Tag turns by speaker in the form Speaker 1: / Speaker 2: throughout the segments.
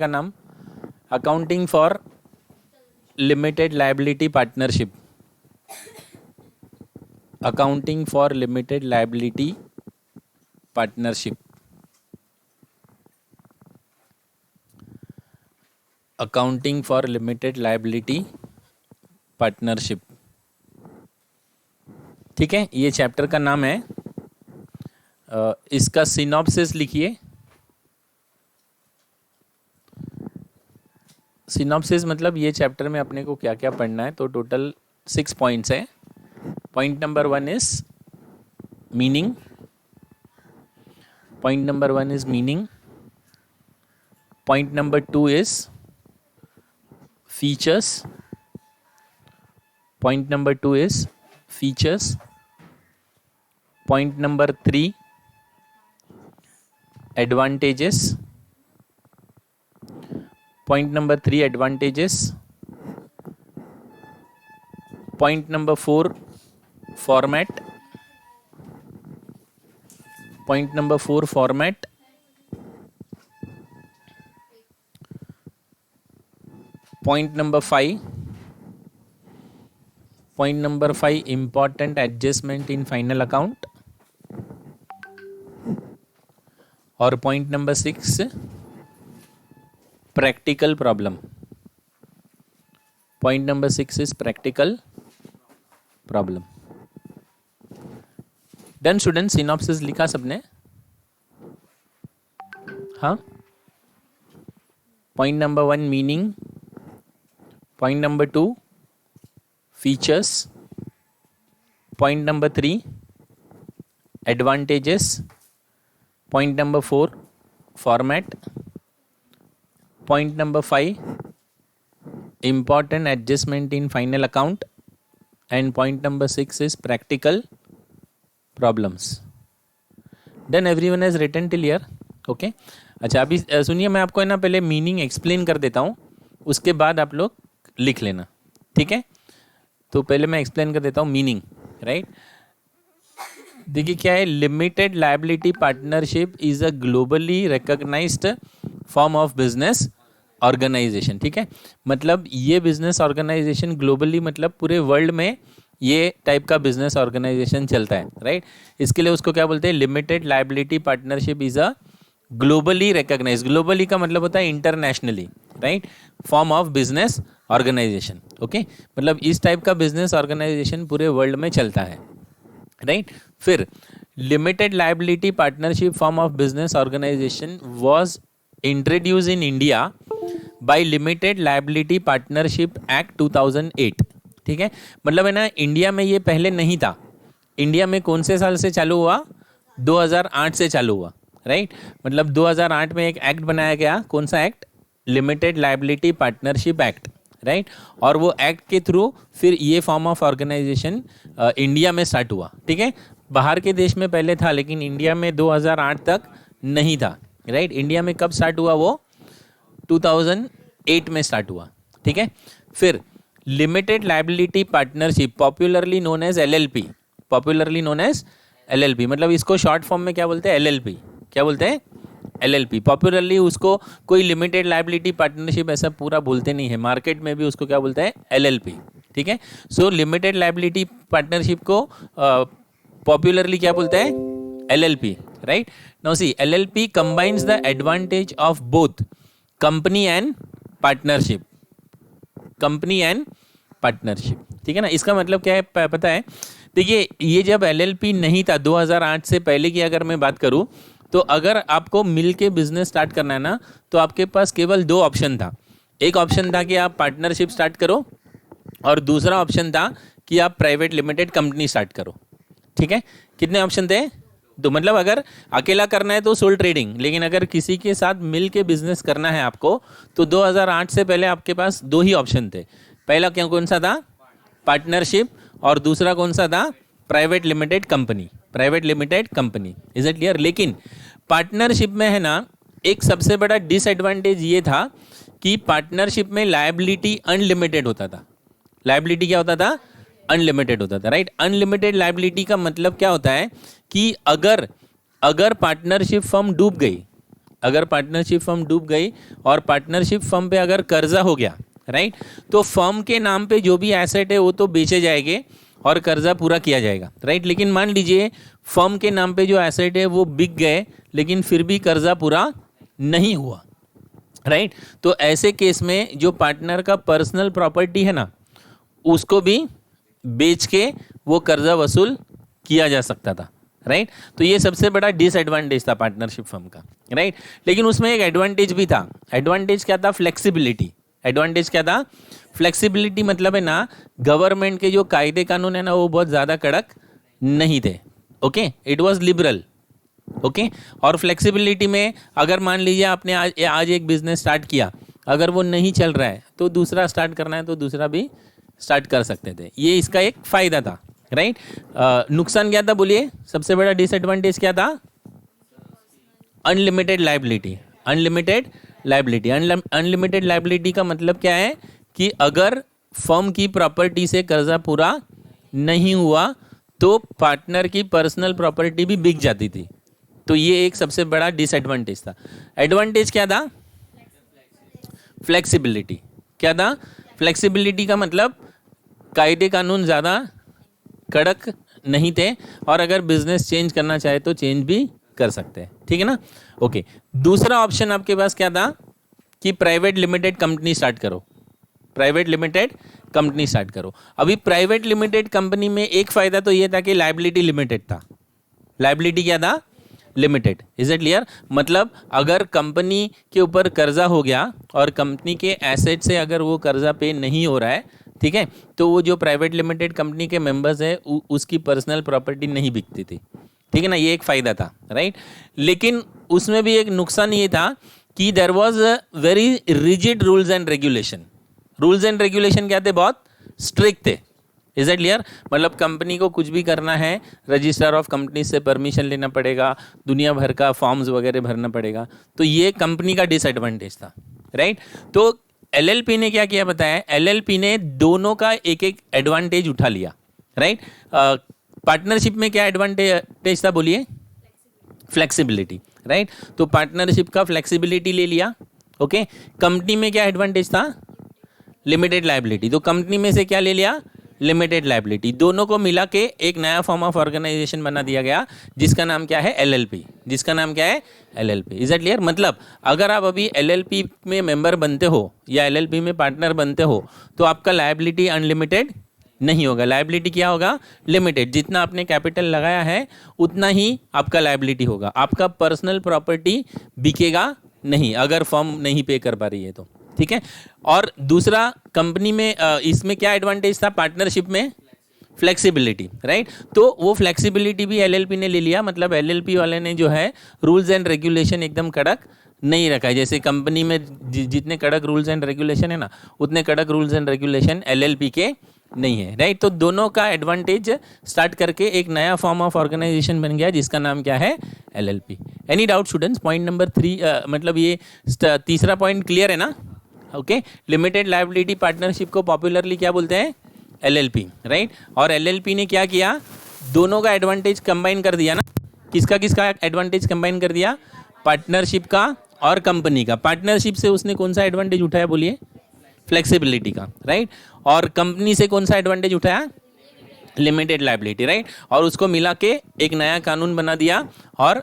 Speaker 1: का नाम accounting for limited liability partnership. Accounting for limited liability partnership. Accounting for limited liability partnership. ठीक है, ये चैप्टर का नाम है। इसका सिनॉप्सिस लिखिए। सिनॉप्सिस मतलब ये चैप्टर में अपने को क्या क्या पढ़ना है। तो टोटल 6 पॉइंट्स है। Point number 1 is meaning. Point number 1 is meaning. Point number 2 is features. Point number 2 is features. Point number 3 advantages. Point number 3 advantages. Point number 4 format. Point number 4 format. Point number 5. Point number 5 important adjustment in final account. और point number 6 practical problem. Point number 6 is practical problem. Done students, synopsis लिखा सबने? हाँ. Point number 1 meaning. Point number 2 features. Point number 3 advantages. Point number 4 format. Point number 5 important adjustment in final account. And point number 6 is practical problems. Then everyone has written till here. Okay. अच्छा, अभी सुनिए, मैं आपको है ना पहले meaning explain कर देता हूँ, उसके बाद आप लोग लिख लेना। ठीक है, तो पहले मैं एक्सप्लेन कर देता हूँ मीनिंग। राइट, देखिए क्या है। Limited liability partnership is a globally recognised form of business organisation. ठीक है, मतलब ये बिजनेस ऑर्गेनाइजेशन ग्लोबली मतलब पूरे वर्ल्ड में ये टाइप का बिजनेस ऑर्गेनाइजेशन चलता है। राइट, इसके लिए उसको क्या बोलते हैं? Limited liability partnership is a globally recognised. Globally का मतलब होता है internationally. Right, form of business organisation. Okay, मतलब इस टाइप का बिजनेस ऑर्गेनाइजेशन पूरे वर्ल्ड में चलता है। राइट, फिर limited liability partnership form of business organisation was introduce in India by limited liability partnership act 2008। ठीक है, मतलब है ना, इंडिया में ये पहले नहीं था। इंडिया में कौन से साल से चालू हुआ? 2008 से चालू हुआ। राइट, मतलब 2008 में एक एक्ट बनाया गया। कौन सा act? Limited liability partnership act. Right, और वो एक्ट के थ्रू फिर ये फॉर्म ऑफ ऑर्गेनाइजेशन इंडिया में स्टार्ट हुआ। ठीक है, बाहर के देश में पहले था, लेकिन इंडिया में 2008 तक नहीं था। राइट, इंडिया में कब स्टार्ट हुआ? वो 2008 में स्टार्ट हुआ। ठीक है, फिर limited liability partnership popularly known as LLP। Popularly known as LLP, मतलब इसको शॉर्ट फॉर्म में क्या बोलते हैं? LLP। क्या बोलते हैं? LLP। पॉपुलरली उसको कोई लिमिटेड लायबिलिटी पार्टनरशिप ऐसा पूरा बोलते नहीं है, मार्केट में भी उसको क्या बोलते हैं? LLP। ठीक है, सो लिमिटेड लायबिलिटी पार्टनरशिप को पॉपुलरली क्या बोलते हैं? LLP। Right, now see LLP combines the advantage of both company and partnership। Company and partnership. ठीक है ना, इसका मतलब क्या है पता है? देखिए, ये जब LLP नहीं था 2008 से पहले की अगर मैं बात करूं, तो अगर आपको मिल के बिजनेस स्टार्ट करना है ना, तो आपके पास केवल 2 ऑप्शन था। एक ऑप्शन था कि आप पार्टनरशिप स्टार्ट करो, और दूसरा ऑप्शन था कि आप प्राइवेट लिमिटेड कंपनी स्टार्ट करो। ठीक है, कितने ऑप्शन थे? 2। मतलब अगर अकेला करना है तो सोल ट्रेडिंग, लेकिन अगर किसी के साथ मिल के बिजनेस करना है आपको, तो 2008 से पहले आपके पास 2 ही ऑप्शन थे। पहला क्या कौन सा था? पार्टनरशिप, और दूसरा कौन सा था? Private limited company. Private limited company. Is it clear? लेकिन पार्टनरशिप में है ना, एक सबसे बड़ा डिसएडवांटेज ये था कि पार्टनरशिप में लायबिलिटी अनलिमिटेड होता था। लायबिलिटी क्या होता था? अनलिमिटेड होता था। राइट, अनलिमिटेड लायबिलिटी का मतलब क्या होता है कि अगर पार्टनरशिप फर्म डूब गई, अगर पार्टनरशिप फर्म डूब गई और पार्टनरशिप फर्म पे अगर कर्जा हो गया, राइट, तो फर्म के नाम पे जो भी एसेट है वो तो बेचे जाएंगे और कर्जा पूरा किया जाएगा, राइट। लेकिन मान लीजिए फर्म के नाम पे जो एसेट है वो बिक गए, लेकिन फिर भी कर्जा पूरा नहीं हुआ, राइट। तो ऐसे केस में जो पार्टनर का पर्सनल प्रॉपर्टी है ना, उसको भी बेच के वो कर्जा वसूल किया जा सकता था, राइट। तो ये सबसे बड़ा डिसएडवांटेज था पार्टनरशिप फर्म का, राइट। लेकिन उसमें एक एडवांटेज भी था। एडवांटेज क्या था? फ्लेक्सिबिलिटी। एडवांटेज क्या था? फ्लेक्सिबिलिटी मतलब है ना, गवर्नमेंट के जो कायदे कानून है ना वो बहुत ज़्यादा कड़क नहीं थे, okay, it was liberal, okay. और फ्लेक्सिबिलिटी में अगर मान लीजिए आपने आज एक बिजनेस स्टार्ट किया, अगर वो नहीं चल रहा है तो दूसरा स्टार्ट करना है तो दूसरा भी स्टार्ट कर सकते थे। ये इसका एक फ़ायदा था, राइट। नुकसान क्या था बोलिए? सबसे बड़ा डिसएडवांटेज क्या था? Unlimited liability. Unlimited liability. Unlimited liability का मतलब क्या है कि अगर फर्म की प्रॉपर्टी से कर्जा पूरा नहीं हुआ तो पार्टनर की पर्सनल प्रॉपर्टी भी बिक जाती थी। तो ये एक सबसे बड़ा डिसएडवांटेज था। एडवांटेज क्या था? फ्लेक्सिबिलिटी। क्या था? फ्लेक्सिबिलिटी का मतलब कायदे कानून ज़्यादा कड़क नहीं थे और अगर बिजनेस चेंज करना चाहे तो चेंज भी कर सकते हैं, ठीक है ना, ओके। दूसरा ऑप्शन आपके पास क्या था कि प्राइवेट लिमिटेड कंपनी स्टार्ट करो। प्राइवेट लिमिटेड कंपनी स्टार्ट करो। अभी प्राइवेट लिमिटेड कंपनी में एक फ़ायदा तो ये था कि लायबिलिटी लिमिटेड था। लायबिलिटी क्या था? लिमिटेड। Is it clear? मतलब अगर कंपनी के ऊपर कर्जा हो गया और कंपनी के एसेट से अगर वो कर्जा पे नहीं हो रहा है, ठीक है, तो वो जो प्राइवेट लिमिटेड कंपनी के मेंबर्स है उसकी पर्सनल प्रॉपर्टी नहीं बिकती थी, ठीक है ना। ये एक फ़ायदा था, राइट। लेकिन उसमें भी एक नुकसान ये था कि there was very rigid rules and regulation. Rules and regulation क्या थे? बहुत स्ट्रिक्ट थे। Is it clear? मतलब कंपनी को कुछ भी करना है, रजिस्ट्रार ऑफ कंपनी से परमिशन लेना पड़ेगा, दुनिया भर का फॉर्म्स वगैरह भरना पड़ेगा। तो ये कंपनी का डिसएडवांटेज था, राइट। तो एलएलपी ने क्या किया बताया? एलएलपी ने दोनों का एक एक एडवांटेज उठा लिया, राइट। पार्टनरशिप में क्या एडवांटेज था बोलिए? Flexibility, right. तो पार्टनरशिप का फ्लेक्सिबिलिटी ले लिया, ओके। कंपनी में क्या एडवांटेज था? Limited liability. तो कंपनी में से क्या ले लिया? Limited liability. दोनों को मिला के एक नया फॉर्म ऑफ ऑर्गेनाइजेशन बना दिया गया जिसका नाम क्या है? एलएलपी। जिसका नाम क्या है? एलएलपी। Is it clear? मतलब अगर आप अभी एलएलपी में मेंबर बनते हो या एलएलपी में पार्टनर बनते हो तो आपका लायबिलिटी अनलिमिटेड नहीं होगा। लायबिलिटी क्या होगा? लिमिटेड। जितना आपने कैपिटल लगाया है उतना ही आपका लायबिलिटी होगा। आपका पर्सनल प्रॉपर्टी बिकेगा नहीं अगर फर्म नहीं पे कर पा रही है तो, ठीक है। और दूसरा कंपनी में इसमें क्या एडवांटेज था? पार्टनरशिप में फ्लेक्सिबिलिटी, राइट। तो वो फ्लेक्सिबिलिटी भी एलएलपी ने ले लिया। मतलब एलएलपी वाले ने जो है रूल्स एंड रेगुलेशन एकदम कड़क नहीं रखा है। जैसे कंपनी में जितने कड़क रूल्स एंड रेगुलेशन है ना, उतने कड़क रूल्स एंड रेगुलेशन एलएलपी के नहीं है, राइट। तो दोनों का एडवांटेज स्टार्ट करके एक नया फॉर्म ऑफ ऑर्गेनाइजेशन बन गया जिसका नाम क्या है? LLP. Any doubt students? Point number 3 मतलब ये तीसरा पॉइंट क्लियर है ना? ओके। लिमिटेड लायबिलिटी पार्टनरशिप को पॉपुलरली क्या बोलते हैं? LLP, right. और एलएलपी ने क्या किया? दोनों का एडवांटेज कंबाइन कर दिया ना। किसका किसका एडवांटेज कंबाइन कर दिया? पार्टनरशिप का और कंपनी का। पार्टनरशिप से उसने कौन सा एडवांटेज उठाया बोलिए? फ्लेक्सिबिलिटी का, राइट। और कंपनी से कौन सा एडवांटेज उठाया? Limited liability, right. और उसको मिला के एक नया कानून बना दिया और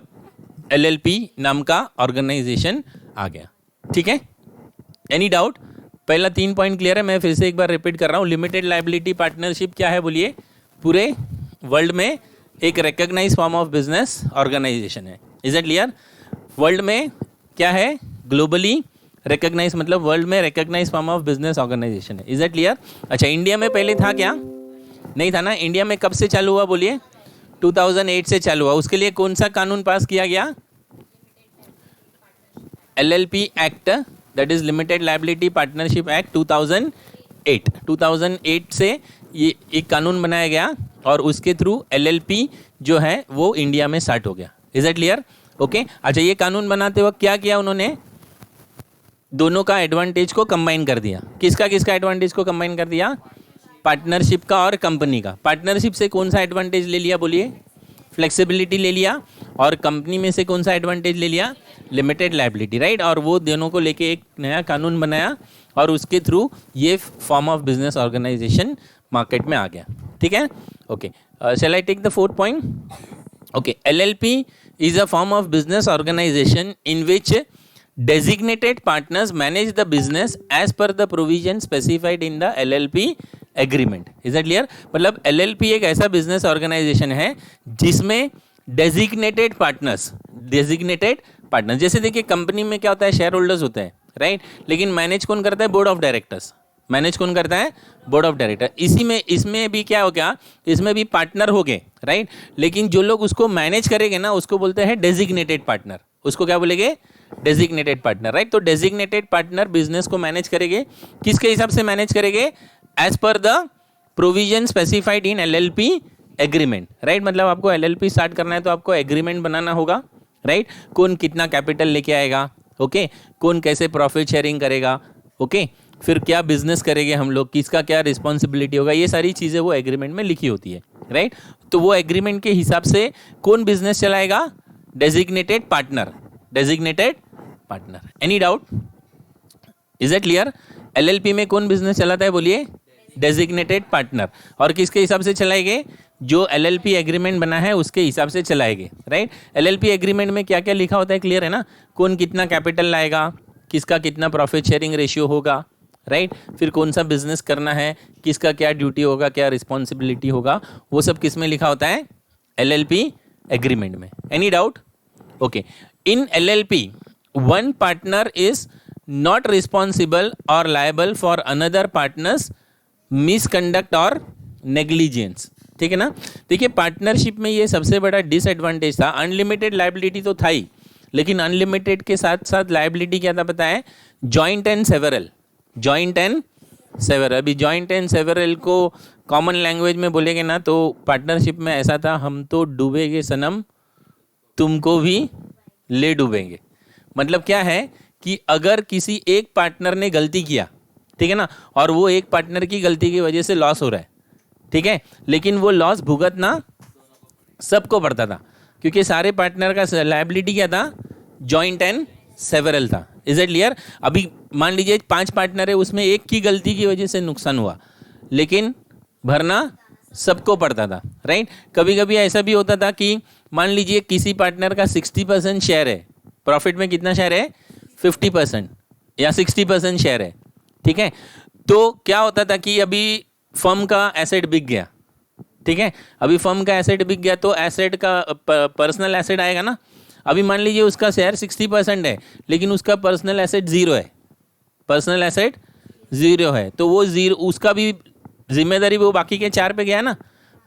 Speaker 1: एलएलपी नाम का ऑर्गेनाइजेशन आ गया, ठीक है। Any doubt? पहला 3 पॉइंट क्लियर है। मैं फिर से एक बार रिपीट कर रहा हूँ। लिमिटेड लायबिलिटी पार्टनरशिप क्या है बोलिए? पूरे वर्ल्ड में एक recognise form of business organisation है। Is it clear? वर्ल्ड में क्या है? ग्लोबली रिकॉग्नाइज, मतलब वर्ल्ड में recognise form of business organisation है। Is it clear? अच्छा, इंडिया में पहले था क्या? नहीं था ना। इंडिया में कब से चालू हुआ बोलिए? 2008 से चालू हुआ। उसके लिए कौन सा कानून पास किया गया? LLP act, that is limited liability partnership act 2008। 2008 से ये एक कानून बनाया गया और उसके थ्रू एलएलपी जो है वो इंडिया में स्टार्ट हो गया। Is it clear? ओके। अच्छा, ये कानून बनाते वक्त क्या किया उन्होंने? दोनों का एडवांटेज को कंबाइन कर दिया। किसका किसका एडवांटेज को कंबाइन कर दिया? पार्टनरशिप का और कंपनी का। पार्टनरशिप से कौन सा एडवांटेज ले लिया बोलिए? फ्लेक्सिबिलिटी ले लिया। और कंपनी में से कौन सा एडवांटेज ले लिया? Limited liability, right. और वो दोनों को लेके एक नया कानून बनाया और उसके थ्रू ये form of business organisation market में आ गया, ठीक है। Okay, shall I take the fourth point? Okay, LLP is a form of business organization in which designated partners manage the business as per the provision specified in the LLP agreement. Is that clear? मतलब LLP एक ऐसा business organisation है जिसमें designated partners जैसे देखिए company में क्या होता है, शेयर होल्डर्स होते हैं, राइट। लेकिन मैनेज कौन करता है? Board of directors. मैनेज कौन करता है? Board of director. इसमें भी क्या हो गया, इसमें भी पार्टनर हो गए, राइट। लेकिन जो लोग उसको मैनेज करेंगे ना, उसको बोलते हैं डेजिग्नेटेड पार्टनर। उसको क्या बोलेंगे? Designated partner, right. तो डेजिग्नेटेड पार्टनर बिजनेस को मैनेज करेंगे, किसके हिसाब से मैनेज करेंगे? As per the provision specified in LLP agreement, right. मतलब आपको LLP स्टार्ट करना है तो आपको एग्रीमेंट बनाना होगा, राइट। कौन कितना कैपिटल लेके आएगा, ओके, कौन कैसे प्रॉफिट शेयरिंग करेगा, ओके, फिर क्या बिजनेस करेंगे हम लोग, किसका क्या रिस्पॉन्सिबिलिटी होगा, ये सारी चीज़ें वो एग्रीमेंट में लिखी होती है, राइट। तो वो एग्रीमेंट के हिसाब से कौन बिजनेस चलाएगा? Designated partner. Any doubt? Is it clear? LLP में कौन बिजनेस चलाता है बोलिए? Designated partner. और किसके हिसाब से चलाएंगे? जो LLP एग्रीमेंट बना है उसके हिसाब से चलाएंगे, राइट। LLP एग्रीमेंट में क्या क्या लिखा होता है, क्लियर है ना? कौन कितना कैपिटल लाएगा, किसका कितना प्रॉफिट शेयरिंग रेशियो होगा, राइट। फिर कौन सा बिजनेस करना है, किसका क्या ड्यूटी होगा, क्या रिस्पॉन्सिबिलिटी होगा, वो सब किस में लिखा होता है? LLP एग्रीमेंट में। Any doubt? Okay, in LLP one partner is not responsible और liable for another partners misconduct और नेग्लिजेंस, ठीक है ना। देखिए पार्टनरशिप में ये सबसे बड़ा डिसएडवांटेज था, अनलिमिटेड लायबिलिटी तो था ही, लेकिन अनलिमिटेड के साथ साथ लायबिलिटी क्या था पता है? Joint and several. अभी जॉइंट एंड सेवरल को कॉमन लैंग्वेज में बोलेंगे ना तो पार्टनरशिप में ऐसा था, हम तो डूबेंगे सनम तुमको भी ले डूबेंगे। मतलब क्या है कि अगर किसी एक पार्टनर ने गलती किया, ठीक है ना, और वो एक पार्टनर की गलती की वजह से लॉस हो रहा है, ठीक है, लेकिन वो लॉस भुगतना सबको पड़ता था, क्योंकि सारे पार्टनर का लायबिलिटी क्या था? जॉइंट एंड सेवरल था। Is it clear? अभी मान लीजिए 5 पार्टनर है, उसमें एक की गलती की वजह से नुकसान हुआ, लेकिन भरना सबको पड़ता था, राइट। कभी कभी ऐसा भी होता था कि मान लीजिए किसी पार्टनर का 60% शेयर है, प्रॉफिट में कितना शेयर है? 50% या 60% शेयर है, ठीक है। तो क्या होता था कि अभी फर्म का एसेट बिक गया, ठीक है, अभी फर्म का एसेट बिक गया तो एसेट का पर्सनल एसेट आएगा ना। अभी मान लीजिए उसका शेयर 60% है, लेकिन उसका पर्सनल एसेट जीरो है, तो वो जीरो, उसका भी जिम्मेदारी वो बाकी के 4 पे गया ना।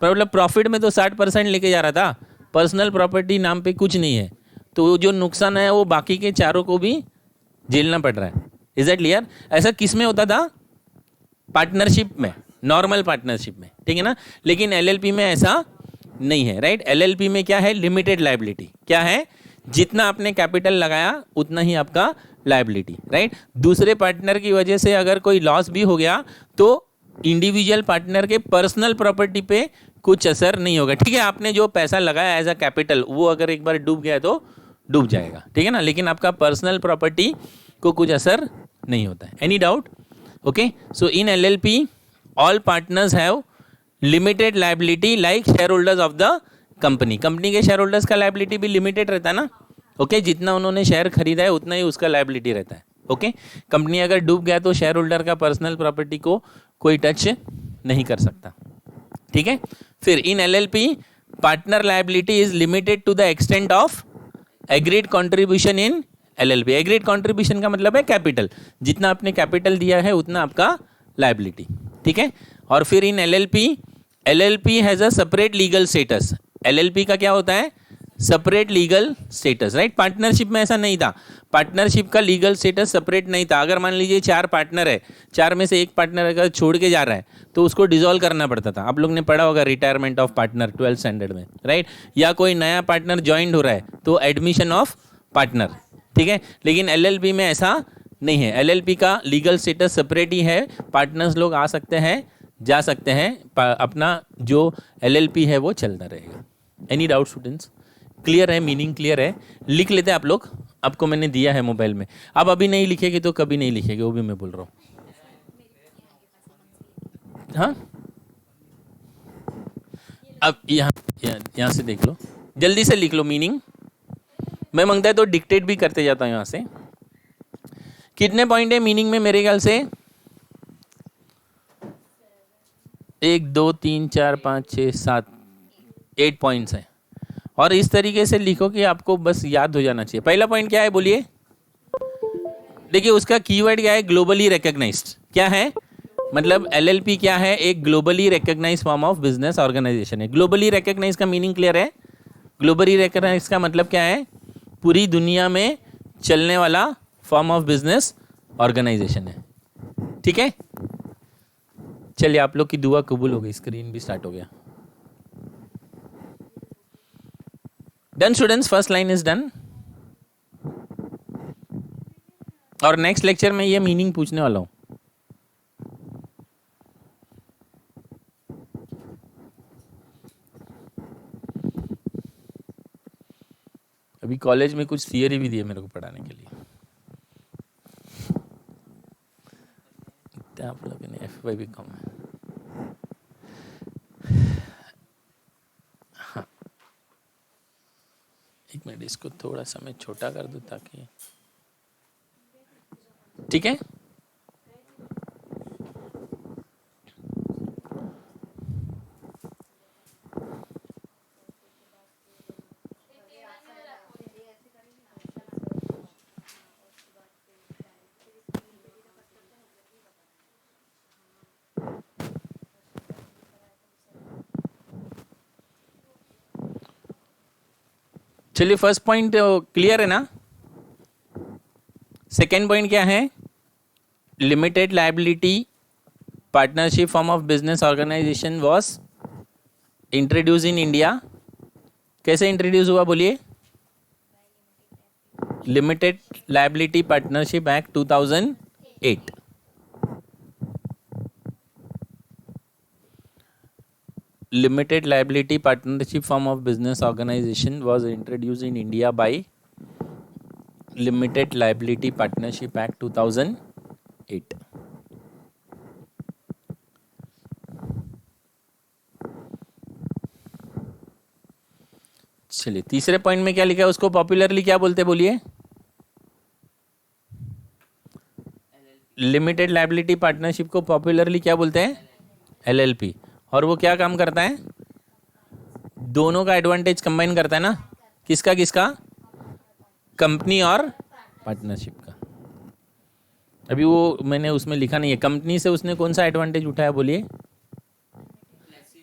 Speaker 1: मतलब प्रॉफिट में तो 60% लेके जा रहा था, पर्सनल प्रॉपर्टी नाम पे कुछ नहीं है, तो जो नुकसान है वो बाकी के 4 को भी झेलना पड़ रहा है। Is it clear? ऐसा किस में होता था? पार्टनरशिप में, नॉर्मल पार्टनरशिप में, ठीक है ना। लेकिन LLP में ऐसा नहीं है, राइट। LLP में क्या है? Limited liability. क्या है? जितना आपने कैपिटल लगाया उतना ही आपका लायबिलिटी, राइट। दूसरे पार्टनर की वजह से अगर कोई लॉस भी हो गया तो इंडिविजुअल पार्टनर के पर्सनल प्रॉपर्टी पे कुछ असर नहीं होगा, ठीक है। आपने जो पैसा लगाया एज अ कैपिटल, वो अगर एक बार डूब गया तो डूब जाएगा, ठीक है ना, लेकिन आपका पर्सनल प्रॉपर्टी को कुछ असर नहीं होता है। Any doubt? Okay, so in LLP all partners have limited liability like share holders of the company के शेयर होल्डर्स का लायबिलिटी भी लिमिटेड रहता है ना, ओके। जितना उन्होंने शेयर खरीदा है उतना ही उसका लायबिलिटी रहता है, ओके। कंपनी अगर डूब गया तो शेयर होल्डर का पर्सनल प्रॉपर्टी को कोई टच नहीं कर सकता, ठीक है। फिर in LLP partner liability is limited to the extent of agreed contribution in LLP। Agreed contribution का मतलब है कैपिटल, जितना आपने कैपिटल दिया है उतना आपका लायबिलिटी, ठीक है। और फिर in LLP has a separate legal status. LLP का क्या होता है? Separate legal status, right. Partnership में ऐसा नहीं था, पार्टनरशिप का लीगल स्टेटस सेपरेट नहीं था। अगर मान लीजिए 4 पार्टनर है, 4 में से एक पार्टनर अगर छोड़ के जा रहा है तो उसको डिसॉल्व करना पड़ता था। आप लोग ने पढ़ा होगा retirement of partner 12th standard में, राइट। या कोई नया पार्टनर ज्वाइन हो रहा है तो एडमिशन ऑफ पार्टनर, ठीक है। लेकिन LLP में ऐसा नहीं है, LLP का लीगल स्टेटस सेपरेट ही है। पार्टनर्स लोग आ सकते हैं, जा सकते हैं, अपना जो LLP है वो चलता रहेगा। Any doubt students? क्लियर है? मीनिंग क्लियर है? लिख लेते हैं आप लोग। आपको मैंने दिया है मोबाइल में, आप अभी नहीं लिखेगी तो कभी नहीं लिखेगी, वो भी मैं बोल रहा हूँ। हाँ, अब यहाँ से देख लो, जल्दी से लिख लो मीनिंग। मैं मांगता है तो डिक्टेट भी करते जाता हूँ यहाँ से। कितने पॉइंट है मीनिंग में मेरे ख्याल से? 1 2 3 4 5 6 7 8 पॉइंट्स हैं। और इस तरीके से लिखो कि आपको बस याद हो जाना चाहिए। पहला पॉइंट क्या है बोलिए? देखिए उसका कीवर्ड क्या है? Globally recognised. क्या है मतलब एलएलपी क्या है? एक globally recognised form of business organisation है। ग्लोबली रिकॉग्नाइज्ड का मीनिंग क्लियर है? ग्लोबली रिकॉग्नाइज्ड का मतलब क्या है? पूरी दुनिया में चलने वाला फॉर्म ऑफ बिजनेस ऑर्गेनाइजेशन है। ठीक है, चलिए आप लोग की दुआ कबूल हो गई, स्क्रीन भी स्टार्ट हो गया। Done students, first line is done. और नेक्स्ट लेक्चर में ये मीनिंग पूछने वाला हूं। अभी कॉलेज में कुछ थियरी भी दिए मेरे को पढ़ाने के लिए। आप लोगों ने एफवाई भी कम है। हाँ, एक मिनट, इसको थोड़ा सा मैं छोटा कर दूं ताकि ठीक है। चलिए फर्स्ट पॉइंट क्लियर है ना? सेकेंड पॉइंट क्या है? Limited liability partnership form of business organisation was introduce in India. कैसे इंट्रोड्यूस हुआ बोलिए? Limited liability partnership act 2008। Limited liability partnership form of business organization was introduced in India by Limited Liability Partnership Act 2008। चलिए तीसरे point में क्या लिखा है? उसको पॉपुलरली क्या बोलते हैं बोलिए? लिमिटेड लायबिलिटी पार्टनरशिप को पॉपुलरली क्या बोलते हैं? एलएलपी। और वो क्या काम करता है? दोनों का एडवांटेज कंबाइन करता है ना। किसका किसका? कंपनी और पार्टनरशिप का। अभी वो मैंने उसमें लिखा नहीं है। कंपनी से उसने कौन सा एडवांटेज उठाया बोलिए?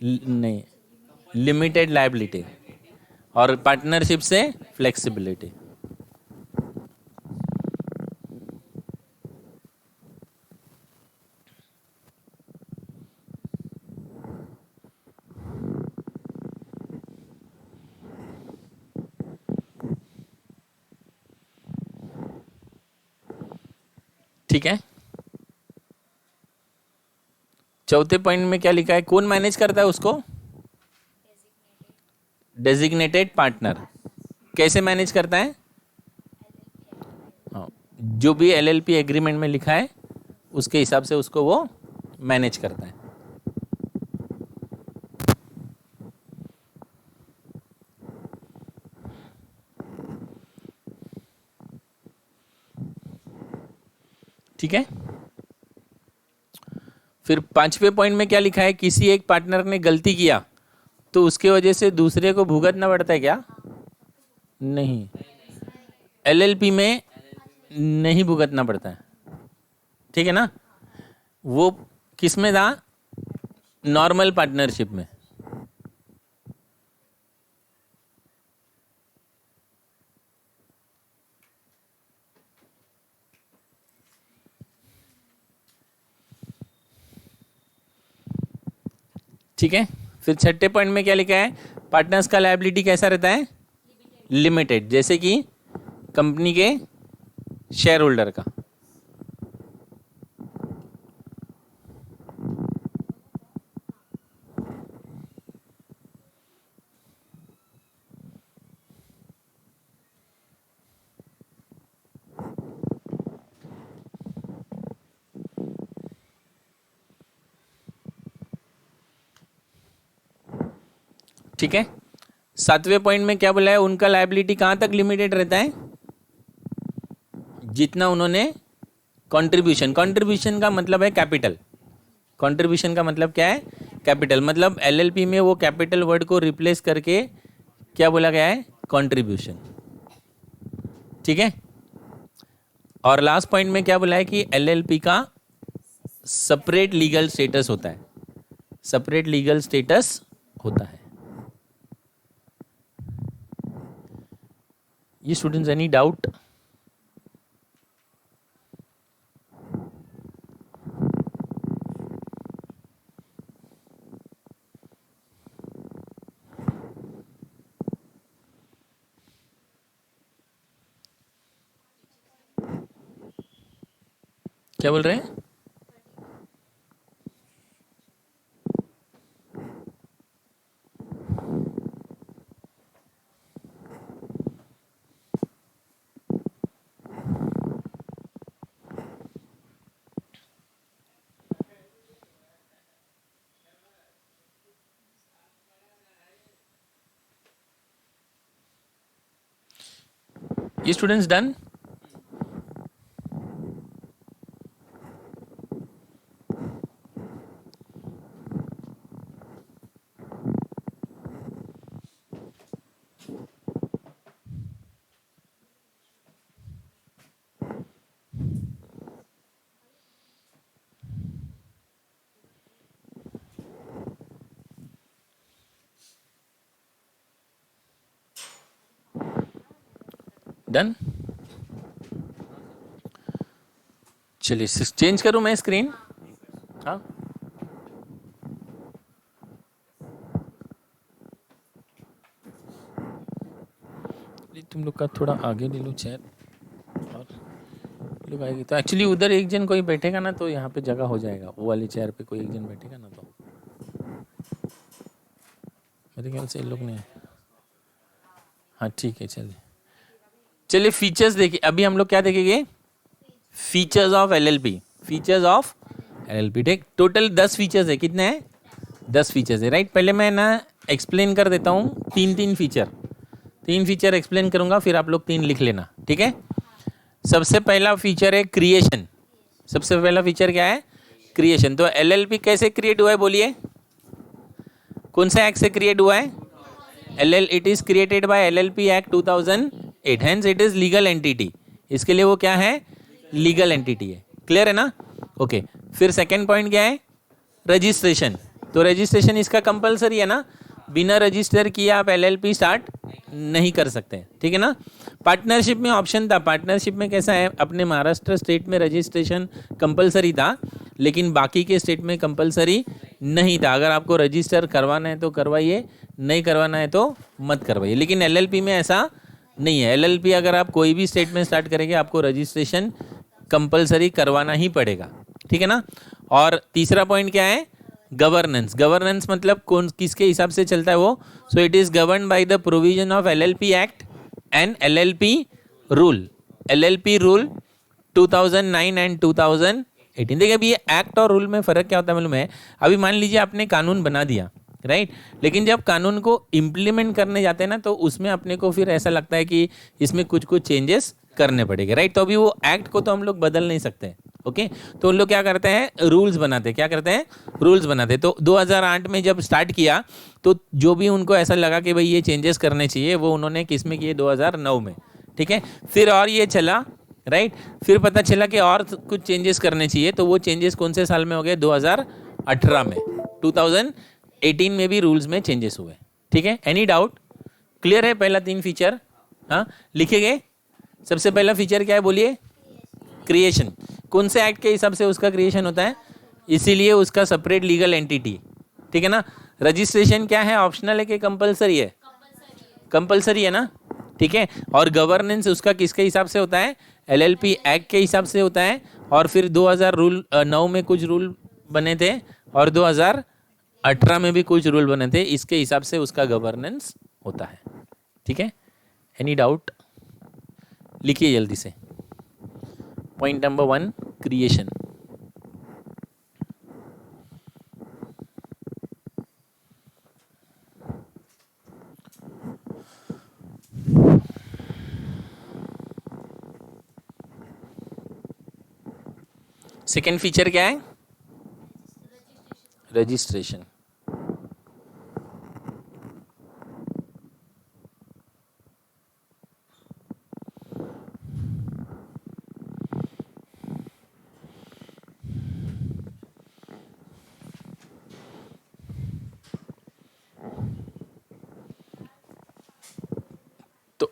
Speaker 1: नहीं, लिमिटेड लायबिलिटी। और पार्टनरशिप से फ्लेक्सिबिलिटी। ठीक है, चौथे पॉइंट में क्या लिखा है? कौन मैनेज करता है उसको? Designated partner. कैसे मैनेज करता है? हाँ, जो भी एलएलपी एग्रीमेंट में लिखा है उसके हिसाब से उसको वो मैनेज करता है। ठीक है, फिर पांचवें पॉइंट में क्या लिखा है? किसी एक पार्टनर ने गलती किया तो उसके वजह से दूसरे को भुगतना पड़ता है क्या? नहीं, एलएलपी में नहीं भुगतना पड़ता है। ठीक है ना? वो किस में था? नॉर्मल पार्टनरशिप में। ठीक है, फिर छठे पॉइंट में क्या लिखा है? पार्टनर्स का लायबिलिटी कैसा रहता है? लिमिटेड, जैसे कि कंपनी के शेयर होल्डर का। ठीक है। 7वें पॉइंट में क्या बोला है, उनका लायबिलिटी कहाँ तक लिमिटेड रहता है, जितना उन्होंने कंट्रीब्यूशन का मतलब है कैपिटल। कंट्रीब्यूशन का मतलब क्या है, कैपिटल। मतलब एलएलपी में वो कैपिटल वर्ड को रिप्लेस करके क्या बोला गया है, कंट्रीब्यूशन। ठीक है। और लास्ट पॉइंट में क्या बोला है कि एलएलपी का सेपरेट लीगल स्टेटस होता है, सेपरेट लीगल स्टेटस होता है। ये स्टूडेंट्स एनी डाउट? क्या बोल रहे हैं? ये स्टूडेंट्स डन? डन। चलिए चेंज करूं मैं स्क्रीन। हाँ, तुम लोग का थोड़ा आगे ले लो चेयर, और लोग आएगी तो एक्चुअली उधर एक जन कोई बैठेगा ना तो यहाँ पे जगह हो जाएगा, वो वाली चेयर पे कोई एक जन बैठेगा ना तो मेरे ख्याल से इन लोग ने। हाँ ठीक है, चलिए चलिए फीचर्स देखिए। अभी हम लोग क्या देखेंगे, features of LLP. Features of LLP, ठीक। टोटल 10 फीचर्स है। कितने हैं, 10 फीचर्स है, राइट। पहले मैं ना एक्सप्लेन कर देता हूँ तीन फीचर एक्सप्लेन करूंगा, फिर आप लोग 3 लिख लेना, ठीक है। सबसे पहला फीचर है क्रिएशन। सबसे पहला फीचर क्या है, क्रिएशन। तो एलएलपी कैसे क्रिएट हुआ है बोलिए, कौन से एक्ट से क्रिएट हुआ है, it is created by LLP act 2008, hence it is legal entity. इसके लिए वो क्या है, लीगल एंटिटी है। क्लियर है ना, ओके। फिर सेकंड पॉइंट क्या है, रजिस्ट्रेशन। तो रजिस्ट्रेशन इसका कंपलसरी है ना, बिना रजिस्टर किए आप एलएलपी स्टार्ट नहीं कर सकते, ठीक है ना। पार्टनरशिप में ऑप्शन था, पार्टनरशिप में कैसा है, अपने महाराष्ट्र स्टेट में रजिस्ट्रेशन कंपलसरी था, लेकिन बाकी के स्टेट में कंपलसरी नहीं था। अगर आपको रजिस्टर करवाना है तो करवाइए, नहीं करवाना है तो मत करवाइए। लेकिन एलएलपी में ऐसा नहीं है। एलएलपी अगर आप कोई भी स्टेट में स्टार्ट करेंगे आपको रजिस्ट्रेशन कंपलसरी करवाना ही पड़ेगा, ठीक है ना। और तीसरा पॉइंट क्या है, गवर्नेंस। गवर्नेंस मतलब कौन किसके हिसाब से चलता है वो, so it is govern by the provision of LLP act and LLP rule. LLP rule 2009 and 2018। देखिए अभी ये एक्ट और रूल में फ़र्क क्या होता है मालूम है। अभी मान लीजिए आपने कानून बना दिया, राइट, लेकिन जब कानून को इम्प्लीमेंट करने जाते हैं ना तो उसमें अपने को फिर ऐसा लगता है कि इसमें कुछ कुछ चेंजेस करने पड़ेंगे, राइट। तो अभी वो एक्ट को तो हम लोग बदल नहीं सकते, ओके। तो उन लोग क्या करते हैं, रूल्स बनाते हैं। क्या करते हैं, रूल्स बनाते। तो 2008 में जब स्टार्ट किया तो जो भी उनको ऐसा लगा कि भाई ये चेंजेस करने चाहिए, वो उन्होंने किस में किए, 2009 में, ठीक है। फिर और ये चला, राइट। फिर पता चला कि और कुछ चेंजेस करने चाहिए, तो वो चेंजेस कौन से साल में हो गए, 2018 में। 2018 में भी रूल्स में चेंजेस हुए, ठीक है। एनी डाउट, क्लियर है। पहला 3 फीचर हाँ लिखे गए। सबसे पहला फीचर क्या है बोलिए, क्रिएशन। कौन से एक्ट के हिसाब से उसका क्रिएशन होता है, इसीलिए उसका सेपरेट लीगल एंटिटी, ठीक है ना। रजिस्ट्रेशन क्या है, ऑप्शनल है कि कंपलसरी है, कंपलसरी है ना, ठीक है। और गवर्नेंस उसका किसके हिसाब से होता है, एलएलपी एक्ट के हिसाब से होता है। और फिर 2009 में कुछ रूल बने थे और 2018 में भी कुछ रूल बने थे, इसके हिसाब से उसका गवर्नेंस होता है, ठीक है। एनी डाउट, लिखिए जल्दी से। Point number 1, creation. Second feature क्या है? रजिस्ट्रेशन। तो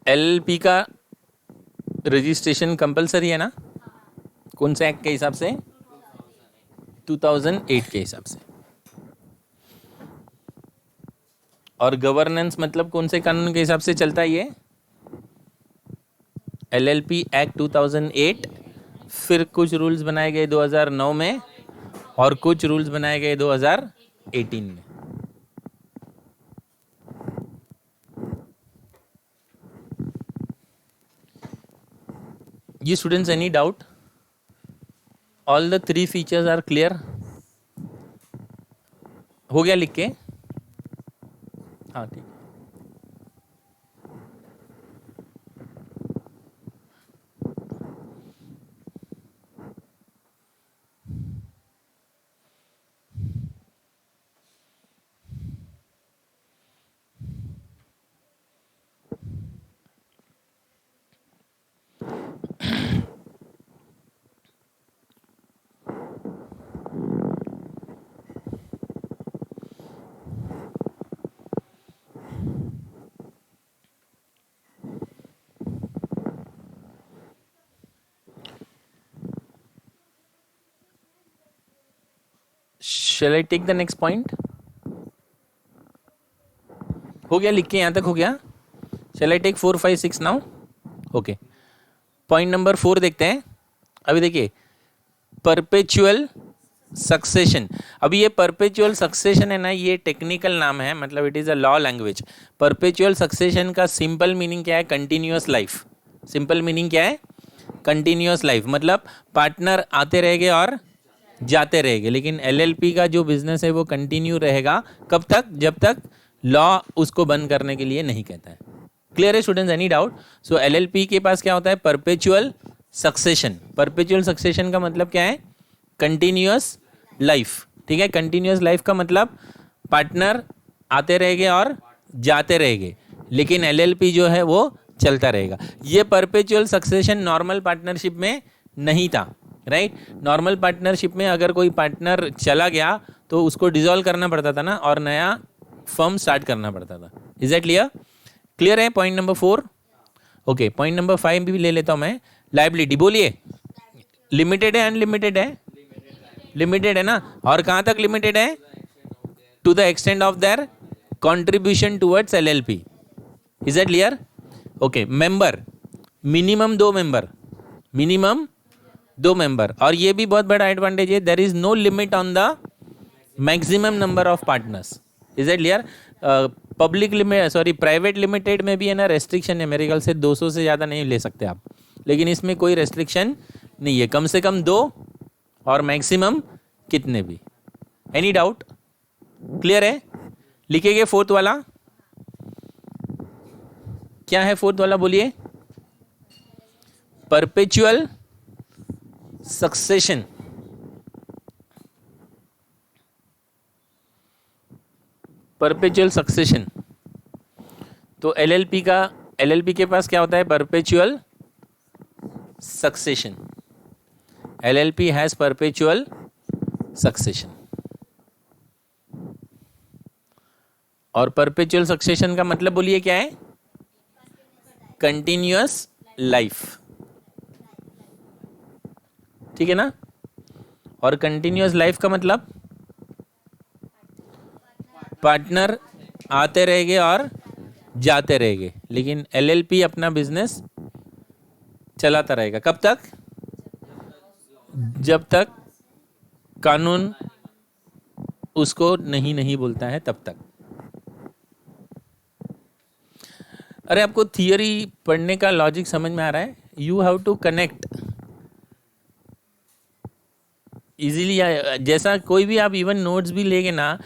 Speaker 1: एलएलपी का रजिस्ट्रेशन कंपलसरी है ना? कौन से एक्ट के हिसाब से? 2008 के हिसाब से। और गवर्नेंस मतलब कौन से कानून के हिसाब से चलता है ये? एलएलपी एक्ट 2008, फिर कुछ रूल्स बनाए गए 2009 में और कुछ रूल्स बनाए गए 2018 में। ये students, any doubt? All the 3 features are clear? हो गया लिख के? हाँ ठीक। Shall I take the next point? हो गया लिख के? यहाँ तक हो गया? Shall I take 4, 5, 6 now? Okay, point number 4 देखते हैं। अभी देखिए, परपेचुअल सक्सेशन। अभी ये परपेचुअल सक्सेशन है ना, ये टेक्निकल नाम है, मतलब it is a law language. Perpetual succession का सिंपल मीनिंग क्या है? Continuous life. सिंपल मीनिंग क्या है? कंटिन्यूअस लाइफ, मतलब पार्टनर आते रहेंगे और जाते रहेंगे, लेकिन एलएलपी का जो बिजनेस है वो कंटिन्यू रहेगा। कब तक? जब तक लॉ उसको बंद करने के लिए नहीं कहता है। क्लियर है students? Any doubt? So LLP के पास क्या होता है? Perpetual succession. परपेचुअल सक्सेशन का मतलब क्या है? Continuous life. ठीक है, कंटिन्यूअस लाइफ का मतलब पार्टनर आते रहेंगे और जाते रहेंगे, लेकिन एलएलपी जो है वो चलता रहेगा। ये परपेचुअल सक्सेशन नॉर्मल पार्टनरशिप में नहीं था, राइट? नॉर्मल पार्टनरशिप में अगर कोई पार्टनर चला गया तो उसको डिसॉल्व करना पड़ता था ना, और नया फर्म स्टार्ट करना पड़ता था। Is that clear? क्लियर है point number 4? Okay, point number 5 भी ले लेता हूं मैं। लाइबिलिटी, बोलिए। लिमिटेड है अनलिमिटेड है? लिमिटेड है ना। और कहां तक लिमिटेड है? To the extent of their contribution towards LLP. Is that clear? Okay, member, minimum 2 member, minimum 2 member. और ये भी बहुत बड़ा एडवांटेज है, there is no limit on the maximum number of partners. Is that clear? Public limit, sorry private limited में भी है ना रेस्ट्रिक्शन है, मेरे ख्याल से 200 से ज़्यादा नहीं ले सकते आप, लेकिन इसमें कोई रेस्ट्रिक्शन नहीं है, कम से कम 2 और मैक्सिमम कितने भी। Any doubt? क्लियर है? लिखेंगे 4th वाला? क्या है 4th वाला, बोलिए? Perpetual succession. परपेचुअल सक्सेशन, तो एलएलपी के पास क्या होता है? Perpetual succession. LLP has perpetual succession. और परपेचुअल सक्सेशन का मतलब बोलिए क्या है? Continuous life. ठीक है ना? और कंटिन्यूअस लाइफ का मतलब पार्टनर आते रहेंगे और जाते रहेंगे, लेकिन एलएलपी अपना बिजनेस चलाता रहेगा। कब तक? जब तक कानून उसको नहीं बोलता है, तब तक। अरे आपको थियरी पढ़ने का लॉजिक समझ में आ रहा है? You have to connect easily. जैसा कोई भी आप इवन नोट्स भी लेंगे ना,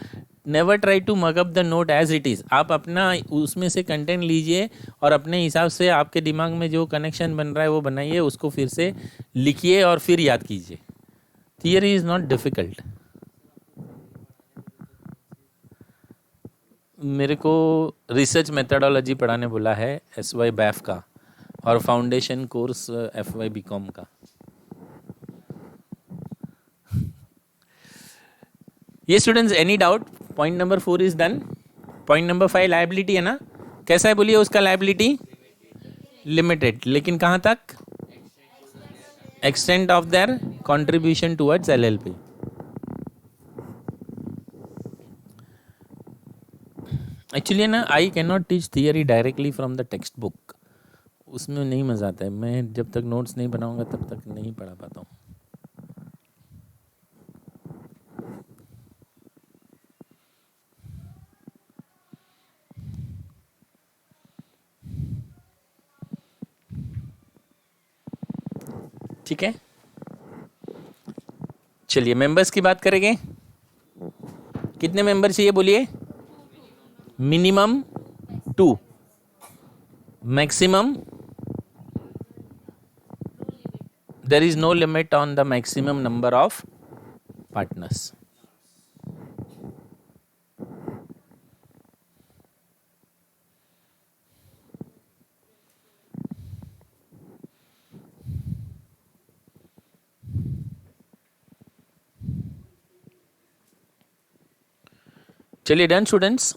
Speaker 1: never try to mug up the note as it is. आप अपना उसमें से कंटेंट लीजिए और अपने हिसाब से आपके दिमाग में जो कनेक्शन बन रहा है वो बनाइए, उसको फिर से लिखिए और फिर याद कीजिए. Theory is not difficult. मेरे को रिसर्च मेथडोलॉजी पढ़ाने बोला है SY बैफ का और फाउंडेशन कोर्स FY BCom का. ये students any doubt? Point number 4 is done. Point number 5 liability है ना. कैसा है बोलिए उसका लायबिलिटी? लिमिटेड. लेकिन कहाँ तक? Extent of their contribution towards LLP. Actually ना I can not teach theory directly from the text book. उसमें नहीं मज़ा आता है. मैं जब तक नोट्स नहीं बनाऊंगा तब तक नहीं पढ़ा पाता हूँ. ठीक है, चलिए मेंबर्स की बात करेंगे. कितने मेंबर चाहिए बोलिए? Minimum 2, maximum there is no limit on the maximum number of partners. चलिए डन स्टूडेंट्स.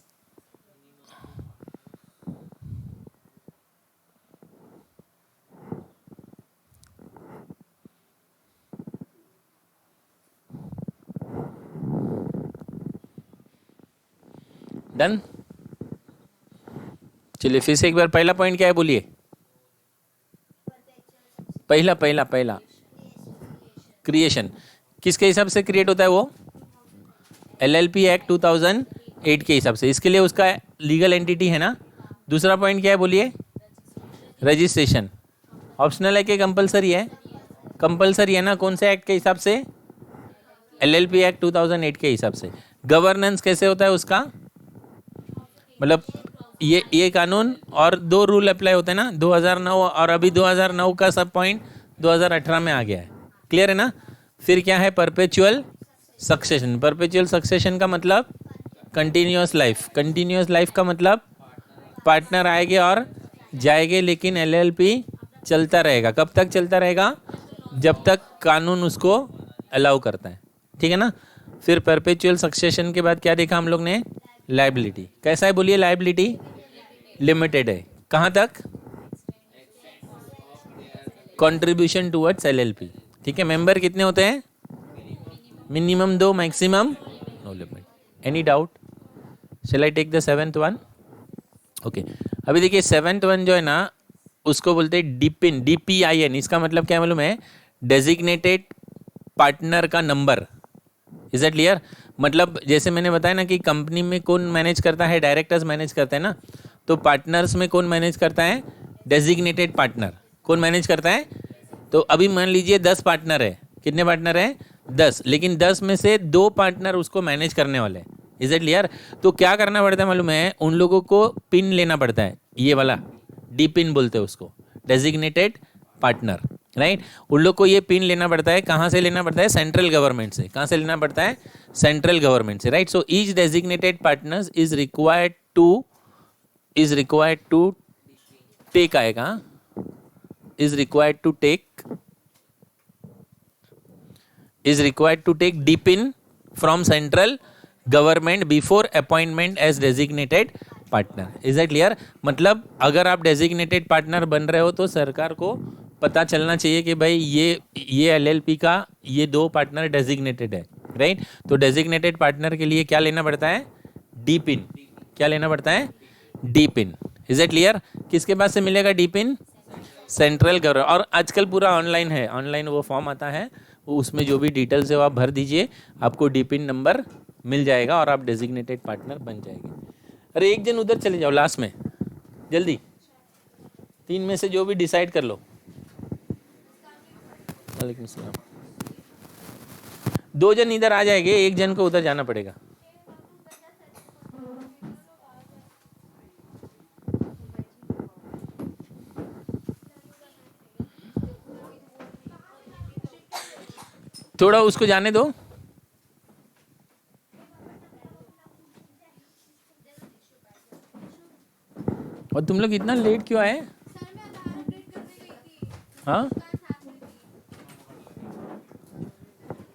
Speaker 1: डन. चलिए फिर से एक बार पहला पॉइंट क्या है बोलिए? पहला क्रिएशन. किसके हिसाब से क्रिएट होता है वो? LLP एक्ट 2008 के हिसाब से. इसके लिए उसका लीगल एंटिटी है ना. दूसरा पॉइंट क्या है बोलिए? रजिस्ट्रेशन. ऑप्शनल है कि कंपलसरी है? कंपलसरी है ना. कौन से एक्ट के हिसाब से? LLP एक्ट 2008 के हिसाब से. गवर्नेंस कैसे होता है उसका? मतलब ये कानून और 2 रूल अप्लाई होते हैं ना, 2009 और अभी 2009 का सब पॉइंट 2018 में आ गया है. क्लियर है ना. फिर क्या है? Perpetual succession. परपेचुअल सक्सेशन का मतलब कंटिन्यूअस लाइफ. कंटिन्यूअस लाइफ का मतलब पार्टनर आएंगे और जाएंगे लेकिन LLP चलता रहेगा. कब तक चलता रहेगा? जब तक कानून उसको अलाउ करता है. ठीक है ना. फिर परपेचुअल सक्सेशन के बाद क्या देखा हम लोग ने? लायबिलिटी. कैसा है बोलिए? लायबिलिटी लिमिटेड है. कहाँ तक? Contribution towards LLP. ठीक है. मेंबर कितने होते हैं? Minimum 2, maximum no limit. Any doubt? Shall I take the 7th one? Okay. अभी देखिए 7th वन जो है ना उसको बोलते हैं डिपिन. DPIN. इसका मतलब क्या मालूम है? डेजिग्नेटेड पार्टनर का नंबर. Is that clear? मतलब जैसे मैंने बताया ना कि कंपनी में कौन मैनेज करता है? डायरेक्टर्स मैनेज करते हैं ना. तो पार्टनर्स में कौन मैनेज करता है? Designated partner. कौन मैनेज करता है? तो अभी मान लीजिए 10 पार्टनर है. कितने पार्टनर है? 10. लेकिन 10 में से 2 पार्टनर उसको मैनेज करने वाले हैं. Is that clear? तो क्या करना पड़ता है मालूम है? उन लोगों को पिन लेना पड़ता है. ये वाला डी पिन बोलते हैं उसको, डेजिग्नेटेड पार्टनर. राइट. उन लोग को ये पिन लेना पड़ता है. कहाँ से लेना पड़ता है? सेंट्रल गवर्नमेंट से. कहाँ से लेना पड़ता है? सेंट्रल गवर्नमेंट से. Right. So each designated partners is required to take आएगा. is required to take DPIN from central government before appointment as designated partner. Is that clear? मतलब अगर आप designated partner बन रहे हो तो सरकार को पता चलना चाहिए कि भाई ये LLP का ये 2 पार्टनर डेजिग्नेटेड है. राइट. तो डेजिग्नेटेड पार्टनर के लिए क्या लेना पड़ता है? DPIN. क्या लेना पड़ता है? DPIN. Is that clear? किसके पास से मिलेगा DPIN? Central government. और आजकल पूरा ऑनलाइन है. ऑनलाइन वो फॉर्म आता है, उसमें जो भी डिटेल्स है वो आप भर दीजिए, आपको DPIN नंबर मिल जाएगा और आप डेजिग्नेटेड पार्टनर बन जाएंगे. अरे एक जन उधर चले जाओ लास्ट में, जल्दी. 3 में से जो भी डिसाइड कर लो. वालेकुम सलाम. 2 जन इधर आ जाएंगे, 1 जन को उधर जाना पड़ेगा. थोड़ा उसको जाने दो। और तुम लोग इतना लेट क्यों आए? हाँ,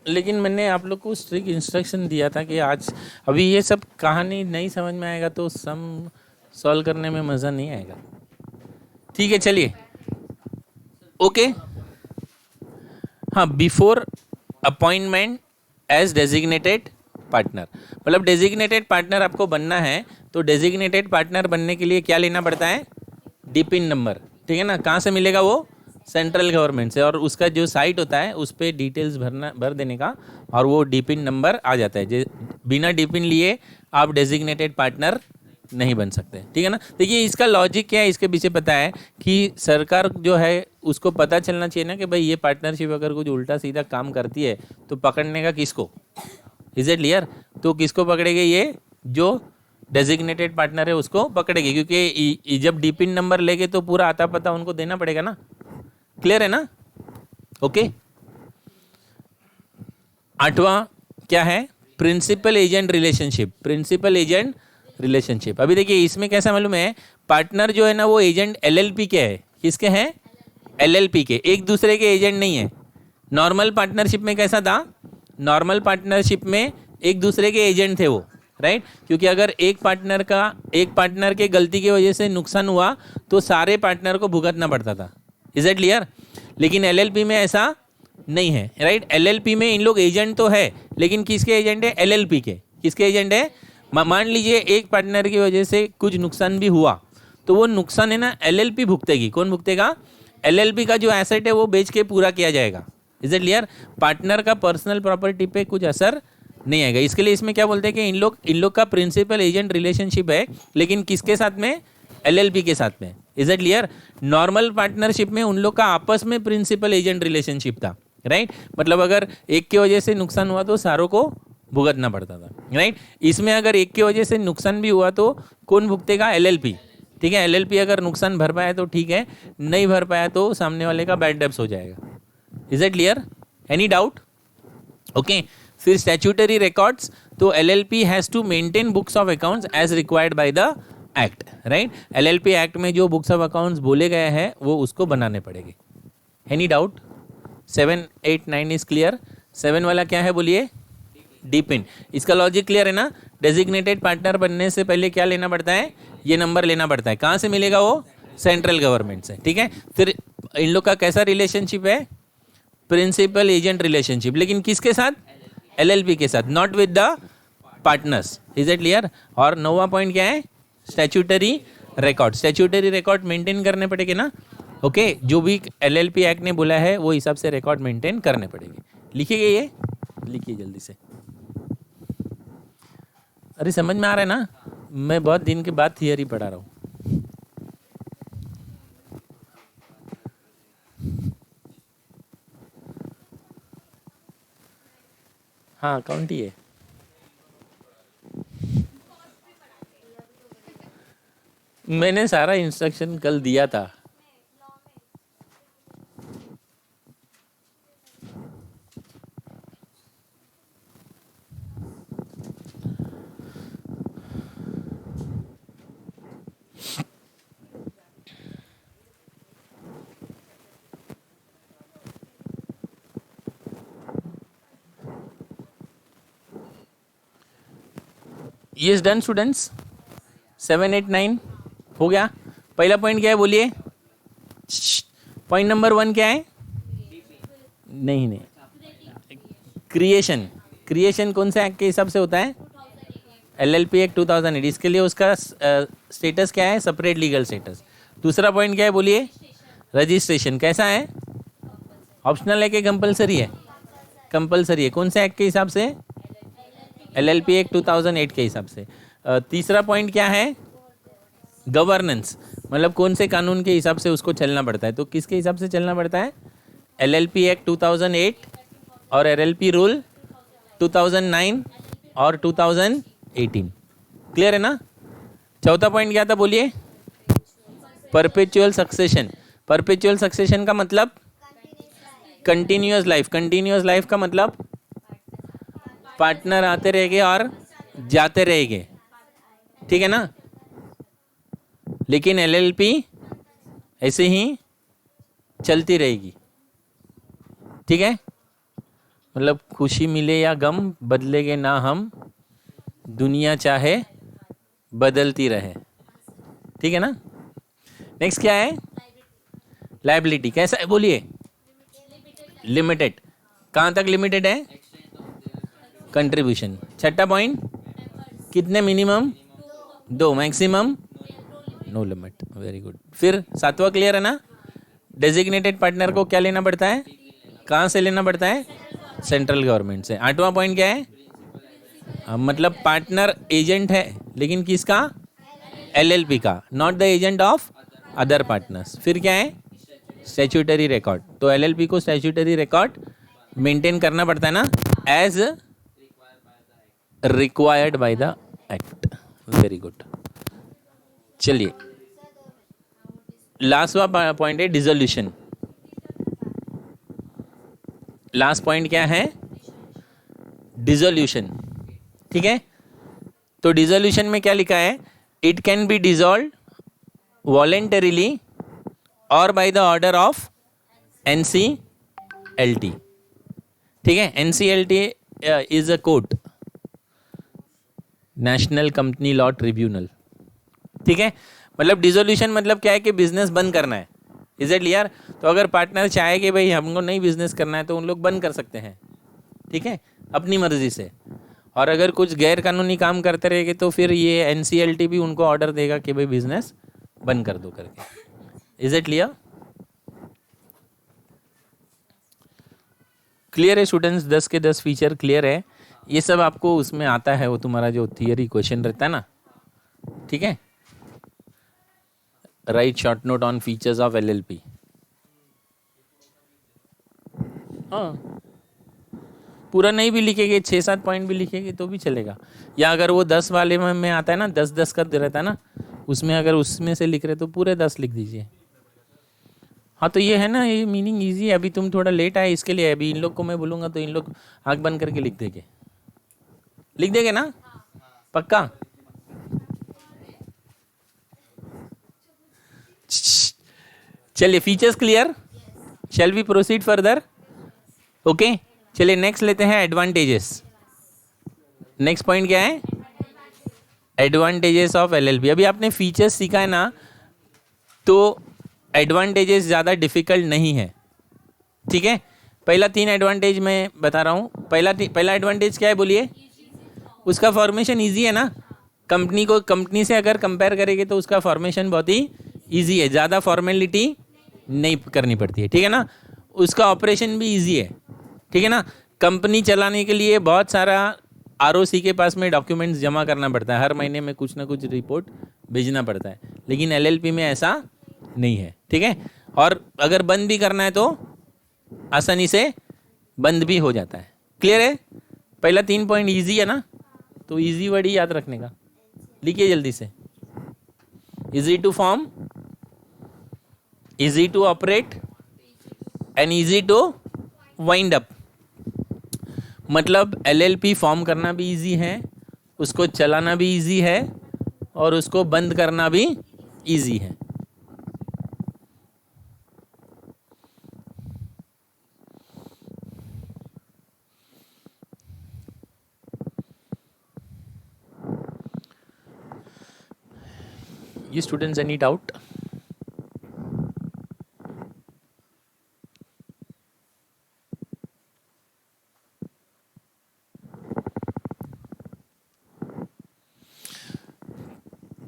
Speaker 1: लेकिन मैंने आप लोग को स्ट्रिक्ट इंस्ट्रक्शन दिया था कि आज अभी ये सब कहानी नहीं समझ में आएगा तो सम सॉल्व करने में मज़ा नहीं आएगा। ठीक है, चलिए। ओके, हाँ, before appointment as designated partner, मतलब डेजिग्नेटेड पार्टनर आपको बनना है तो डेजिग्नेटेड पार्टनर बनने के लिए क्या लेना पड़ता है? डीपिन नंबर, ठीक है ना। कहाँ से मिलेगा वो? सेंट्रल गवर्नमेंट से। और उसका जो साइट होता है उस पर डिटेल्स भर देने का और वो डीपिन नंबर आ जाता है। बिना डीपिन लिए आप डेजिग्नेटेड पार्टनर नहीं बन सकते, ठीक है ना। देखिए इसका लॉजिक क्या है, इसके पीछे पता है कि सरकार जो है उसको पता चलना चाहिए ना कि भाई ये पार्टनरशिप अगर कुछ उल्टा सीधा काम करती है तो पकड़ने का किसको? Is it clear? तो किसको पकड़ेगी? ये जो डेजिग्नेटेड पार्टनर है उसको पकड़ेगी, क्योंकि जब डीपिन नंबर लेके तो पूरा आता पता उनको देना पड़ेगा ना। क्लियर है ना? ओके। आठवां क्या है? Principal agent relationship. Principal agent relationship, अभी देखिए इसमें कैसा मालूम है, पार्टनर जो है ना वो एजेंट एलएलपी के है। किसके हैं? एलएलपी के, एक दूसरे के एजेंट नहीं है। नॉर्मल पार्टनरशिप में कैसा था? नॉर्मल पार्टनरशिप में एक दूसरे के एजेंट थे वो, राइट। क्योंकि अगर एक पार्टनर के गलती की वजह से नुकसान हुआ तो सारे पार्टनर को भुगतना पड़ता था। Is it clear? लेकिन एलएलपी में ऐसा नहीं है, राइट। एलएलपी में इन लोग एजेंट तो है, लेकिन किसके एजेंट है? एलएलपी के। किसके एजेंट है? मान लीजिए एक पार्टनर की वजह से कुछ नुकसान भी हुआ तो वो नुकसान है ना एलएलपी भुगतेगी। कौन भुगतेगा? एलएलपी का जो एसेट है वो बेच के पूरा किया जाएगा। Is it clear? पार्टनर का पर्सनल प्रॉपर्टी पे कुछ असर नहीं आएगा। इसके लिए इसमें क्या बोलते हैं कि इन लोग का प्रिंसिपल एजेंट रिलेशनशिप है, लेकिन किसके साथ में? एलएलपी के साथ में। Is it clear? Normal partnership में उन लोग का आपस में प्रिंसिपल एजेंट रिलेशनशिप था, राइट। मतलब अगर एक की वजह से नुकसान हुआ तो सारों को भुगतना पड़ता था, राइट। इसमें अगर एक की वजह से नुकसान भी हुआ तो कौन भुगतेगा? एलएलपी, ठीक है। एलएलपी अगर नुकसान भर पाया तो ठीक है, नहीं भर पाया तो सामने वाले का बैड डेब्ट्स हो जाएगा। Is it clear? Any doubt? Okay. फिर स्टैट्यूटरी रिकॉर्ड्स, तो LLP has to maintain books of accounts as required by the act, right. LLP act में जो बुक्स ऑफ अकाउंट्स बोले गए हैं वो उसको बनाने पड़ेंगे। Any doubt? 7, 8, 9 is clear. 7 वाला क्या है बोलिए? डीपिन। इसका लॉजिक क्लियर है ना? डेजिग्नेटेड पार्टनर बनने से पहले क्या लेना पड़ता है? ये नंबर लेना पड़ता है। कहाँ से मिलेगा वो? सेंट्रल गवर्नमेंट से, ठीक है। फिर इन लोग का कैसा रिलेशनशिप है? प्रिंसिपल एजेंट रिलेशनशिप, लेकिन किसके साथ? एलएलपी के साथ, not with the partners. Is it clear? और 9वां पॉइंट क्या है? Statutory record. Statutory record maintain करने पड़ेंगे ना, ओके। जो भी एलएलपी एक्ट ने बोला है वो हिसाब से रिकॉर्ड मेंटेन करने पड़ेंगे। लिखिए ये, लिखिए जल्दी से। अरे समझ में आ रहा है ना? मैं बहुत दिन के बाद थियरी पढ़ा रहा हूँ। हाँ, अकाउंट ही है। मैंने सारा इंस्ट्रक्शन कल दिया था। Yes done students. 7, 8, 9 हो गया। पहला पॉइंट क्या है बोलिए? पॉइंट नंबर 1 क्या है? नहीं, क्रिएशन। क्रिएशन कौन से एक्ट के हिसाब से होता है? LLP act 2008। इसके लिए उसका स्टेटस क्या है? Separate legal status. दूसरा पॉइंट क्या है बोलिए? रजिस्ट्रेशन। कैसा है? ऑप्शनल है कि कंपलसरी है? कंपलसरी है। कौन से एक्ट के हिसाब से? एलएलपी एक्ट 2008 के हिसाब से। तीसरा पॉइंट क्या है? गवर्नेंस, मतलब कौन से कानून के हिसाब से उसको चलना पड़ता है। तो किसके हिसाब से चलना पड़ता है? एलएलपी एक्ट 2008 और एलएलपी रूल 2009 और 2018। क्लियर है ना? चौथा पॉइंट क्या था बोलिए? Perpetual succession. परपेचुअल सक्सेशन का मतलब कंटिन्यूअस लाइफ, कंटिन्यूअस लाइफ का मतलब पार्टनर आते रहेंगे और जाते रहेंगे, ठीक है ना। लेकिन एलएलपी ऐसे ही चलती रहेगी, ठीक है। मतलब खुशी मिले या गम बदलेंगे ना हम, दुनिया चाहे बदलती रहे, ठीक है ना। नेक्स्ट क्या है, लायबिलिटी। कैसा है बोलिए, लिमिटेड। कहाँ तक लिमिटेड है, कंट्रीब्यूशन। छठा पॉइंट, कितने minimum, 2, maximum no limit, very good. फिर सातवां क्लियर है ना, डेजिग्नेटेड पार्टनर को क्या लेना पड़ता है, कहाँ से लेना पड़ता है, सेंट्रल गवर्नमेंट से। आठवां पॉइंट क्या है, मतलब पार्टनर एजेंट है लेकिन किसका, एलएलपी का, not the agent of other partners. फिर क्या है, स्टैट्यूटरी रिकॉर्ड। तो एलएलपी को स्टैट्यूटरी रिकॉर्ड मेंटेन करना पड़ता है ना, as required by the act, very good. चलिए लास्ट पॉइंट है डिसोल्यूशन। लास्ट पॉइंट क्या है, डिसोल्यूशन, ठीक है। तो डिसोल्यूशन में क्या लिखा है, it can be dissolve voluntarily और by the order of NCLT, ठीक है। NCLT is a court, national company law tribunal, ठीक है। मतलब डिसोल्यूशन मतलब क्या है कि बिजनेस बंद करना है, इज इट क्लियर। तो अगर पार्टनर चाहे कि भाई हमको नहीं बिजनेस करना है तो उन लोग बंद कर सकते हैं, ठीक है, अपनी मर्जी से। और अगर कुछ गैर कानूनी काम करते रहेंगे तो फिर ये एनसीएलटी भी उनको ऑर्डर देगा कि भाई बिजनेस बंद कर दो करके, इज इट क्लियर। क्लियर है स्टूडेंट्स, 10 के 10 फीचर क्लियर है। ये सब आपको उसमें आता है, वो तुम्हारा जो थियरी क्वेश्चन रहता है ना, ठीक है। Right short note on features of LLP. हाँ, पूरा नहीं भी लिखेंगे, 6-7 पॉइंट भी लिखेंगे तो भी चलेगा। या अगर वो 10 वाले में आता है ना, 10-10 का रहता है ना, उसमें अगर उसमें से लिख रहे तो पूरे 10 लिख दीजिए। हाँ तो ये है ना, ये मीनिंग ईजी है। अभी तुम थोड़ा लेट आए इसके लिए, अभी इन लोग को मैं बोलूँगा तो इन लोग आँख बंद करके लिख देंगे, लिख देंगे ना, पक्का। चलिए features clear, shall we proceed further, okay. चलिए नेक्स्ट लेते हैं एडवांटेजेस। नेक्स्ट पॉइंट क्या है, एडवांटेजेस ऑफ एलएलपी। अभी आपने फीचर्स सीखा है ना, तो एडवांटेजेस ज़्यादा डिफिकल्ट नहीं है, ठीक है। पहला 3 एडवांटेज मैं बता रहा हूँ। पहला एडवांटेज क्या है बोलिए, उसका फॉर्मेशन इजी है ना। कंपनी से अगर कंपेयर करेंगे तो उसका फॉर्मेशन बहुत ही इजी है, ज़्यादा फॉर्मेलिटी नहीं करनी पड़ती है, ठीक है ना। उसका ऑपरेशन भी इजी है, ठीक है ना। कंपनी चलाने के लिए बहुत सारा आरओसी के पास में डॉक्यूमेंट्स जमा करना पड़ता है, हर महीने में कुछ ना कुछ रिपोर्ट भेजना पड़ता है, लेकिन एलएलपी में ऐसा नहीं है, ठीक है। और अगर बंद भी करना है तो आसानी से बंद भी हो जाता है, क्लियर है। पहला 3 पॉइंट इजी है ना, तो इजी वर्ड ही याद रखने का, लिखिए जल्दी से। Easy to form, easy to operate and easy to wind up. मतलब एलएलपी फॉर्म करना भी इजी है, उसको चलाना भी इजी है और उसको बंद करना भी इजी है। You students, any doubt?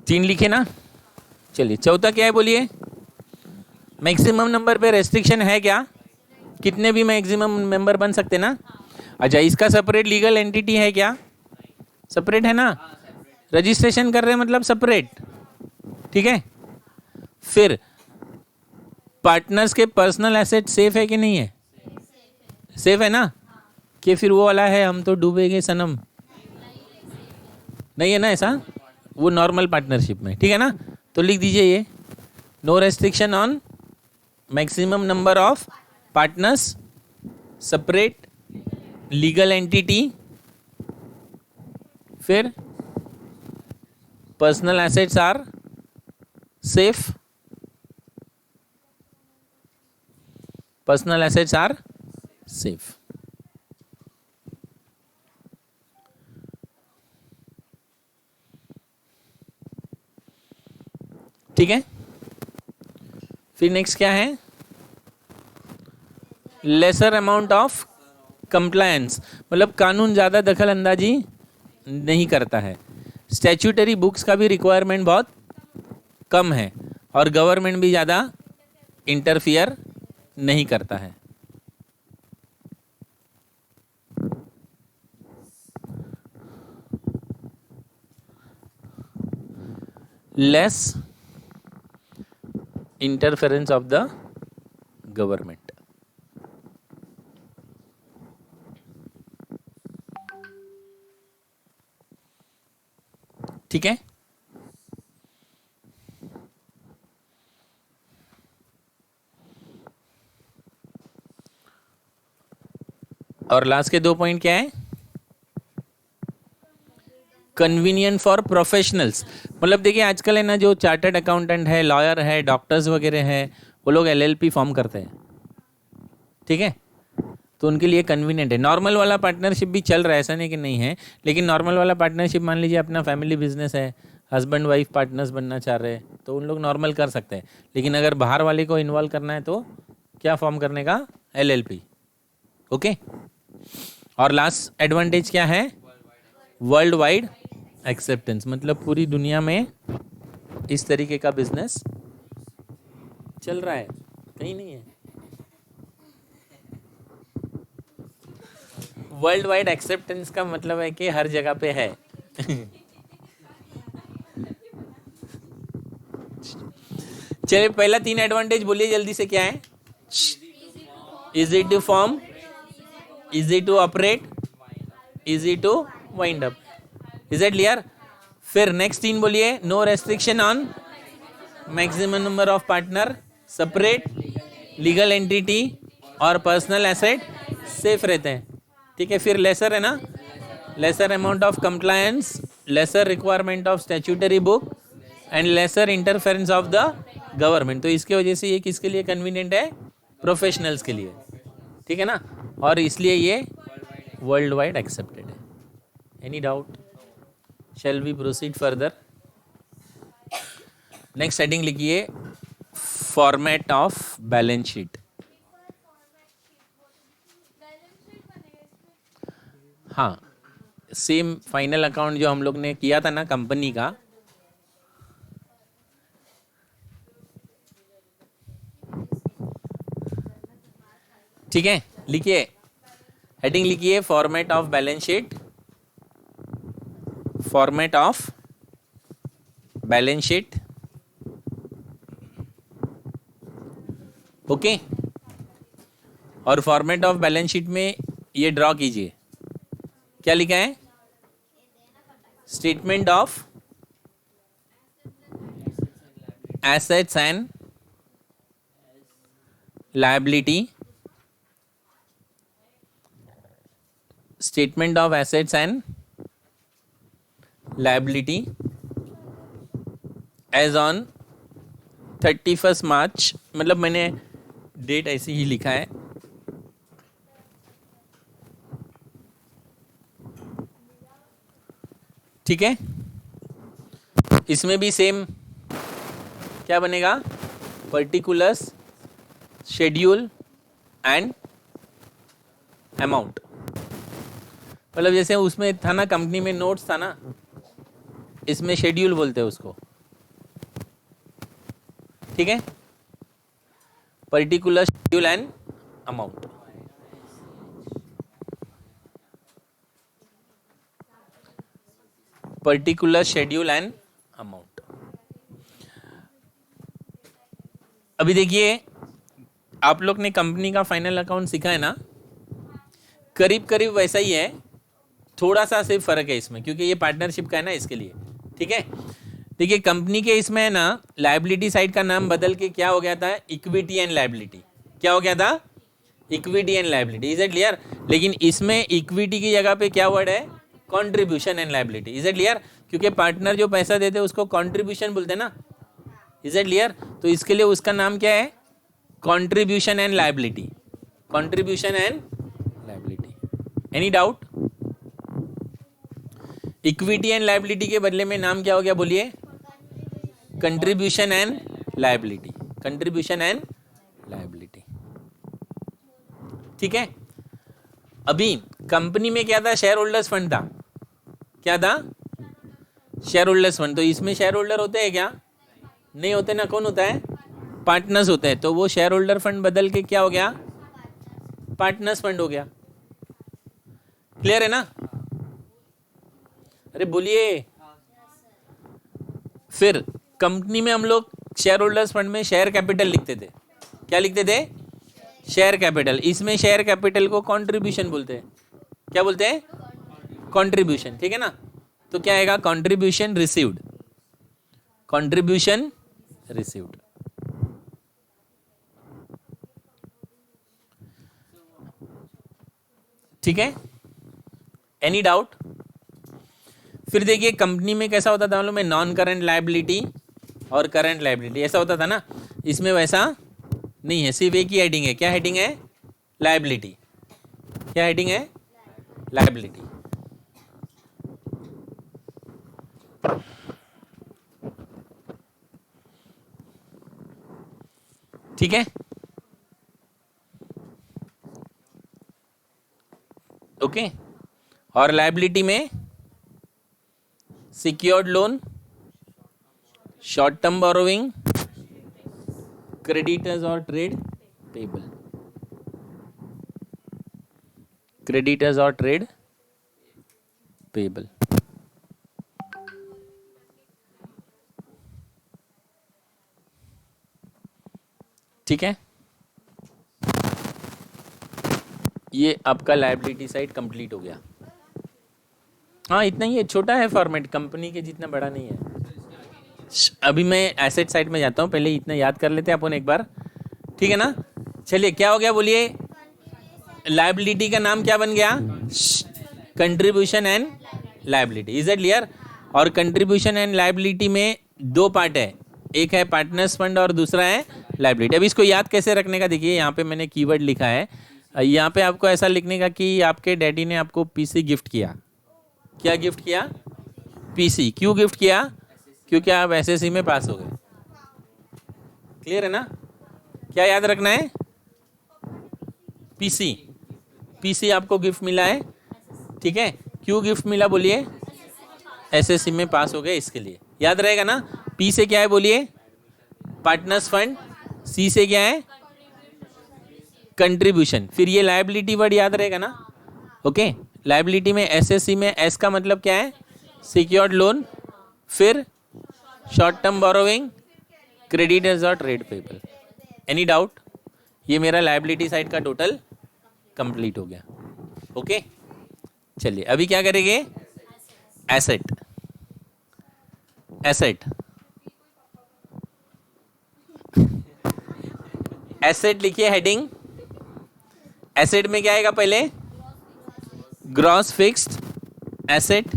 Speaker 1: तीन लिखे ना। चलिए चौथा क्या है बोलिए, मैक्सिमम नंबर पे रेस्ट्रिक्शन है क्या, कितने भी मैक्सिमम मेंबर बन सकते ना। अच्छा, इसका सेपरेट लीगल एंटिटी है क्या, सेपरेट है ना, रजिस्ट्रेशन कर रहे हैं मतलब सेपरेट, ठीक है। फिर पार्टनर्स के पर्सनल एसेट सेफ है कि नहीं है, सेफ है ना। कि फिर वो वाला है हम तो डूबेंगे सनम, नहीं है ना ऐसा, वो नॉर्मल पार्टनरशिप में, ठीक है ना। तो लिख दीजिए ये, no restriction on maximum number of partners separate legal entity, फिर personal assets are safe, personal assets are safe. ठीक है, फिर नेक्स्ट क्या है, लेसर अमाउंट ऑफ कंप्लायंस, मतलब कानून ज़्यादा दखल अंदाजी नहीं करता है। स्टैट्यूटरी बुक्स का भी रिक्वायरमेंट बहुत कम है और गवर्नमेंट भी ज़्यादा इंटरफियर नहीं करता है। Less interference of the government. ठीक है, और लास्ट के 2 पॉइंट क्या है, कन्वीनियंट फॉर प्रोफेशनल्स, मतलब देखिए आजकल है ना, जो चार्टर्ड अकाउंटेंट है, लॉयर है, डॉक्टर्स वगैरह है, वो लोग एलएलपी फॉर्म करते हैं। ठीक है, तो उनके लिए कन्वीनियंट है। नॉर्मल वाला पार्टनरशिप भी चल रहा है, ऐसा नहीं कि नहीं है, लेकिन नॉर्मल वाला पार्टनरशिप मान लीजिए अपना फैमिली बिजनेस है, हस्बैंड वाइफ पार्टनर्स बनना चाह रहे हैं, तो उन लोग नॉर्मल कर सकते हैं। लेकिन अगर बाहर वाले को इन्वॉल्व करना है तो क्या फॉर्म करने का, एलएलपी। ओके, और लास्ट एडवांटेज क्या है, वर्ल्ड वाइड एक्सेप्टेंस, मतलब पूरी दुनिया में इस तरीके का बिजनेस चल रहा है, कहीं नहीं है। वर्ल्ड वाइड एक्सेप्टेंस का मतलब है कि हर जगह पे है। चलिए पहला 3 एडवांटेज बोलिए जल्दी से, क्या है, easy to form, easy to operate, easy to wind up. Is it clear? फिर नेक्स्ट 3 बोलिए, no restriction on maximum number of partner, separate legal entity और पर्सनल एसेट सेफ रहते हैं। ठीक है, फिर लेसर है ना, lesser amount of compliance, lesser requirement of statutory book and lesser interference of the government. तो इसके वजह से ये किसके लिए कन्वीनियंट है, प्रोफेशनल्स के लिए। ठीक है ना, और इसलिए ये वर्ल्ड वाइड एक्सेप्टेड है। Any doubt? Shall we proceed further? Next heading लिखिए, फॉर्मेट ऑफ बैलेंस शीट। हाँ, सेम फाइनल अकाउंट जो हम लोग ने किया था ना कंपनी का, ठीक है, लिखिए, हेडिंग लिखिए, format of balance sheet, format of balance sheet. Okay, और फॉर्मेट ऑफ बैलेंस शीट में ये ड्रॉ कीजिए, क्या लिखा है, statement of assets and liability, statement of assets and liability as on 31 March, मतलब मैंने डेट ऐसे ही लिखा है, ठीक है। इसमें भी सेम क्या बनेगा, पर्टिकुलर्स, शेड्यूल एंड अमाउंट। मतलब जैसे उसमें था ना, कंपनी में नोट्स था ना, इसमें शेड्यूल बोलते हैं उसको। ठीक है, particular, schedule and amount. Particular, schedule and amount. अभी देखिए, आप लोग ने कंपनी का फाइनल अकाउंट सीखा है ना, करीब करीब वैसा ही है, थोड़ा सा सिर्फ फर्क है इसमें, क्योंकि ये पार्टनरशिप का है ना, इसके लिए। ठीक है, देखिए कंपनी के इसमें है ना, लायबिलिटी साइड का नाम बदल के क्या हो गया था, इक्विटी एंड लायबिलिटी। क्या हो गया था, equity and liability, is it clear? लेकिन इसमें इक्विटी की जगह पे क्या वर्ड है? Contribution and liability, is it clear? क्योंकि पार्टनर जो पैसा देते हैं उसको कंट्रीब्यूशन बोलते हैं ना, इज इट क्लियर? तो इसके लिए उसका नाम क्या है? Contribution and liability, contribution and liability. Any doubt? Equity and liability के बदले में नाम क्या हो गया बोलिए? Contribution and liability, contribution and liability. ठीक है। अभी कंपनी में क्या था? शेयर होल्डर्स फंड था। क्या था? Share holders fund. तो इसमें शेयर होल्डर होते हैं क्या? नहीं होते ना। कौन होता है? पार्टनर्स होते हैं। तो वो शेयर होल्डर फंड बदल के क्या हो गया? पार्टनर्स फंड हो गया। क्लियर है ना? अरे बोलिए। फिर कंपनी में हम लोग शेयर होल्डर्स फंड में शेयर कैपिटल लिखते थे। क्या लिखते थे? Share capital. इसमें शेयर कैपिटल को कंट्रीब्यूशन बोलते हैं। क्या बोलते हैं? कंट्रीब्यूशन। ठीक है ना? तो क्या आएगा? Contribution received, contribution received. ठीक है। Any doubt? फिर देखिए कंपनी में कैसा होता था मालूम है? नॉन करंट लायबिलिटी और करंट लायबिलिटी, ऐसा होता था ना। इसमें वैसा नहीं है, सिर्फ एक ही हेडिंग है। क्या हेडिंग है? लायबिलिटी। क्या हेडिंग है? लायबिलिटी। ठीक है। ओके। और लायबिलिटी में secured loan, short term borrowing, creditors और ट्रेड पेबल, क्रेडिटर्स और ट्रेड पेबल। ठीक है। ये आपका लायबिलिटी साइड कंप्लीट हो गया। हाँ इतना ही है, छोटा है फॉर्मेट, कंपनी के जितना बड़ा नहीं है। अभी मैं एसेट साइड में जाता हूँ, पहले इतना याद कर लेते हैं अपन एक बार। ठीक है ना? चलिए क्या हो गया बोलिए? लायबिलिटी का नाम क्या बन गया? Contribution and liability, is it clear? और कंट्रीब्यूशन एंड लायबिलिटी में दो पार्ट है, एक है पार्टनर्स फंड और दूसरा है लायबिलिटी। अब इसको याद कैसे रखने का देखिए, यहाँ पे मैंने कीवर्ड लिखा है। यहाँ पे आपको ऐसा लिखने का कि आपके डैडी ने आपको पीसी गिफ्ट किया। क्या गिफ्ट किया? पीसी। क्यों गिफ्ट किया? क्योंकि आप एसएससी में पास हो गए। क्लियर है ना? क्या याद रखना है? पीसी, पीसी आपको गिफ्ट मिला है। ठीक है। क्यों गिफ्ट मिला बोलिए? एसएससी में पास हो गए, इसके लिए याद रहेगा ना। पी से क्या है बोलिए? Partners fund. सी से क्या है? कंट्रीब्यूशन। फिर ये लायबिलिटी वर्ड याद रहेगा ना। ओके। लायबिलिटी में एसएससी में एस का मतलब क्या है? सिक्योर्ड लोन, फिर शॉर्ट टर्म बोरोइंग, क्रेडिटर्स और ट्रेड पेबल। Any doubt? ये मेरा लायबिलिटी साइड का टोटल कंप्लीट हो गया। ओके। चलिए अभी क्या करेंगे? एसेट। एसेट, एसेट लिखिए हेडिंग। एसेट में क्या आएगा पहले? Gross fixed asset,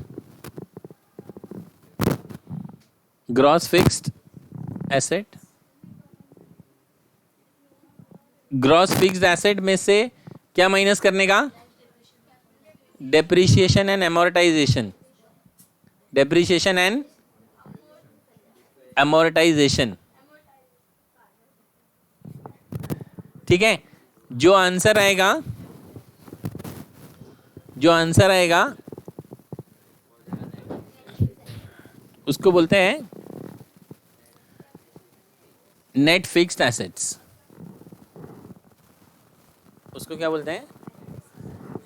Speaker 1: gross fixed asset. Gross fixed asset में से क्या माइनस करने का? Depreciation and amortisation, depreciation and amortisation. ठीक है। जो आंसर आएगा, जो आंसर आएगा उसको बोलते हैं नेट फिक्स्ड एसेट्स। उसको क्या बोलते हैं?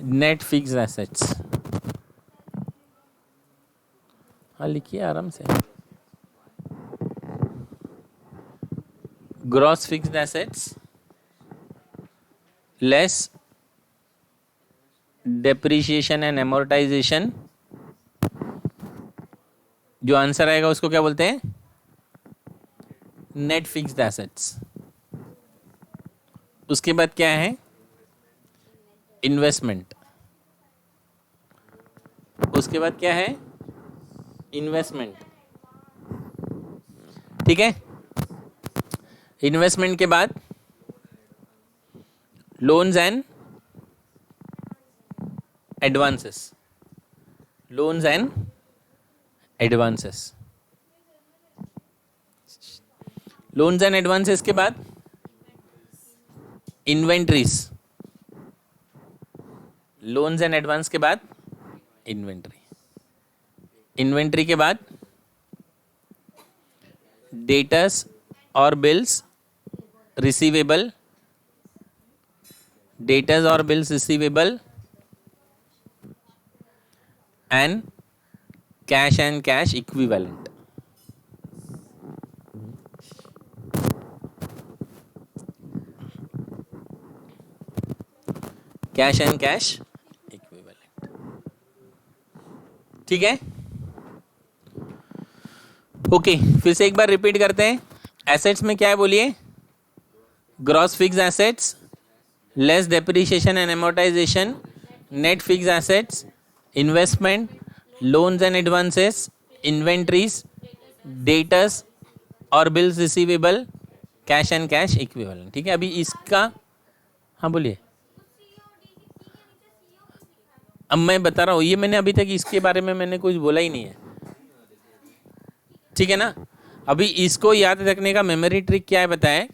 Speaker 1: Net fixed assets. हाँ लिखिए आराम से। Gross fixed assets less depreciation and amortisation. जो आंसर आएगा उसको क्या बोलते हैं? Net fixed assets. उसके बाद क्या है? इन्वेस्टमेंट, उसके बाद क्या है, इन्वेस्टमेंट, ठीक है। इन्वेस्टमेंट के बाद loans and advances, loans and advances, loans and advances के बाद इन्वेंट्रीज, लोन्स एंड एडवांस के बाद इन्वेंट्री, इन्वेंट्री के बाद डेटर्स और बिल्स रिसीवेबल, डेटर्स और bills receivable and cash equivalent, cash and cash equivalent, ठीक है। ओके, फिर से एक बार रिपीट करते हैं। एसेट्स में क्या है बोलिए, gross fix assets less depreciation and amortisation, net fix assets, investment, loans and advances, inventories, debtors और bills receivable, cash and cash equivalent, ठीक है। अभी इसका, हाँ बोलिए। अब मैं बता रहा हूँ, ये मैंने अभी तक इसके बारे में मैंने कुछ बोला ही नहीं है, ठीक है ना। अभी इसको याद रखने का मेमोरी ट्रिक क्या है बताएं।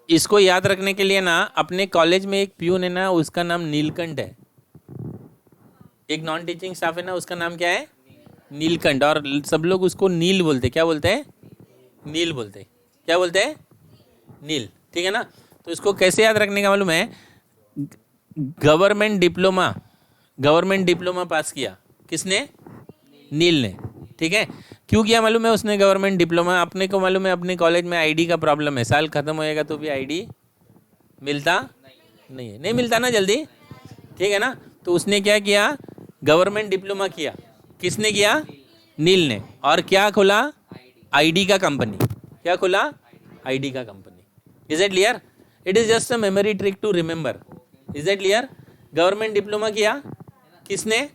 Speaker 1: इसको याद रखने के लिए ना, अपने कॉलेज में एक प्यून है ना, उसका नाम नीलकंठ है, एक नॉन टीचिंग स्टाफ है ना, उसका नाम क्या है, नीलकंठ, और सब लोग उसको नील बोलते, क्या बोलते हैं, नील बोलते, क्या बोलते हैं, नील, ठीक है ना। तो इसको कैसे याद रखने का मालूम है, गवर्नमेंट डिप्लोमा पास किया किसने, नील ने, ठीक है। क्यों किया मालूम है उसने गवर्नमेंट डिप्लोमा, अपने को मालूम है अपने कॉलेज में आईडी का प्रॉब्लम है, साल खत्म होएगा तो भी आईडी मिलता नहीं है, नहीं मिलता ना जल्दी, ठीक है ना। तो उसने क्या किया, गवर्नमेंट डिप्लोमा किया, किसने किया, नील ने, और क्या खोला, आईडी का कंपनी, क्या खोला, आईडी का company. Is it clear, it is just a memory trick to remember, is it clear. Government diploma किया किसने,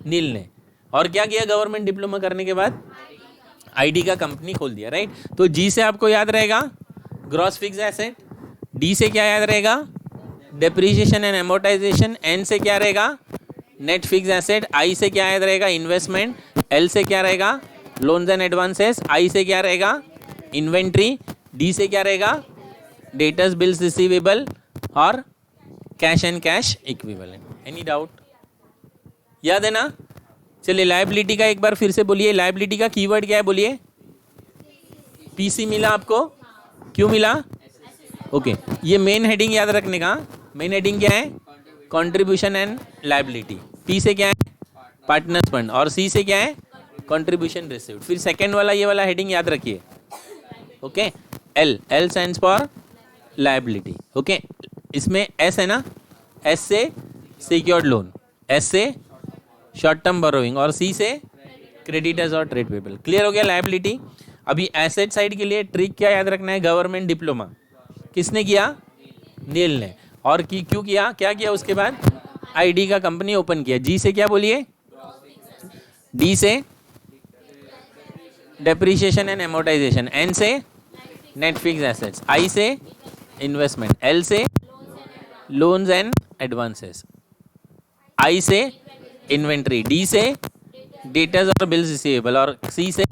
Speaker 1: नील ने, और क्या किया गवर्नमेंट डिप्लोमा करने के बाद, आईडी का कंपनी खोल दिया, राइट। तो जी से आपको याद रहेगा ग्रॉस फिक्स एसेट, डी से क्या याद रहेगा, डेप्रिसिएशन एंड एमोर्टाइजेशन, एन से क्या रहेगा, नेट फिक्स एसेट, आई से क्या याद रहेगा, इन्वेस्टमेंट, एल से क्या रहेगा, लोन्स एंड एडवांसेस, आई से क्या रहेगा, इन्वेंट्री, डी से क्या रहेगा, डेटर्स बिल्स रिसीवेबल, और cash and cash equivalent. Any doubt, याद है ना। चलिए लायबिलिटी का एक बार फिर से बोलिए, लायबिलिटी का कीवर्ड क्या है बोलिए, पीसी मिला आपको, क्यों मिला, ओके। ये मेन हेडिंग याद रखने का, मेन हेडिंग क्या है, कंट्रीब्यूशन एंड लायबिलिटी, पी से क्या है, पार्टनर्स फंड, और सी से क्या है, कंट्रीब्यूशन रिसीव्ड। फिर सेकंड वाला ये वाला हेडिंग याद रखिए, okay. L, L stands for liability, okay. इसमें एस है ना, एस से सिक्योर्ड लोन, एस से शॉर्ट टर्म बोरोइंग, और सी से क्रेडिटर्स और ट्रेड पेबल। क्लियर हो गया लायबिलिटी। अभी एसेट साइड के लिए ट्रिक क्या याद रखना है, गवर्नमेंट डिप्लोमा किसने किया, नील ने, और क्यों किया, क्या किया उसके बाद, आईडी का कंपनी ओपन किया। जी से क्या बोलिए, डी से डेप्रिसिएशन एंड एमोर्टाइजेशन, एन से नेट फिक्स एसेट्स, आई से इन्वेस्टमेंट, एल से लोन्स एंड एडवांसेस, आई से इन्वेंट्री, डी से डेटर्स और बिल्स रिसीवेबल, और सी से,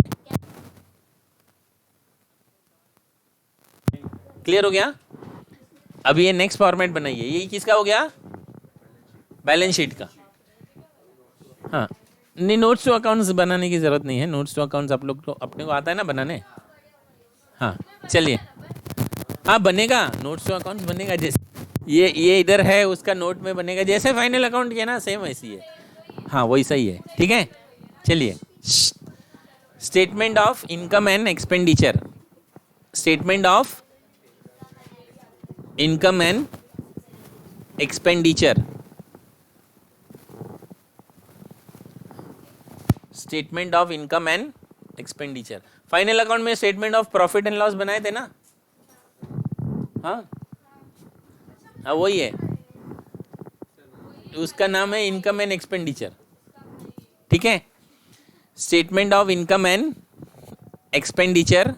Speaker 1: क्लियर हो गया। अभी ये नेक्स्ट फॉर्मेट बनाइए, ये किसका हो गया, बैलेंस शीट का। हाँ नहीं, नोट्स टू अकाउंट्स बनाने की जरूरत नहीं है, नोट्स टू अकाउंट्स आप लोग तो अपने को आता है ना बनाने। हाँ चलिए, हाँ बनेगा, नोट्स टू अकाउंट्स बनेगा, जैसे ये इधर है उसका नोट में बनेगा, जैसे फाइनल अकाउंट किया ना सेम वैसी है, हाँ वही सही है, ठीक है। चलिए, statement of income and expenditure, statement of income and expenditure, statement of income and expenditure. Final account में statement of profit and loss बनाए थे ना, हाँ हाँ वही है, उसका नाम है इनकम एंड एक्सपेंडिचर, ठीक है। Statement of income and expenditure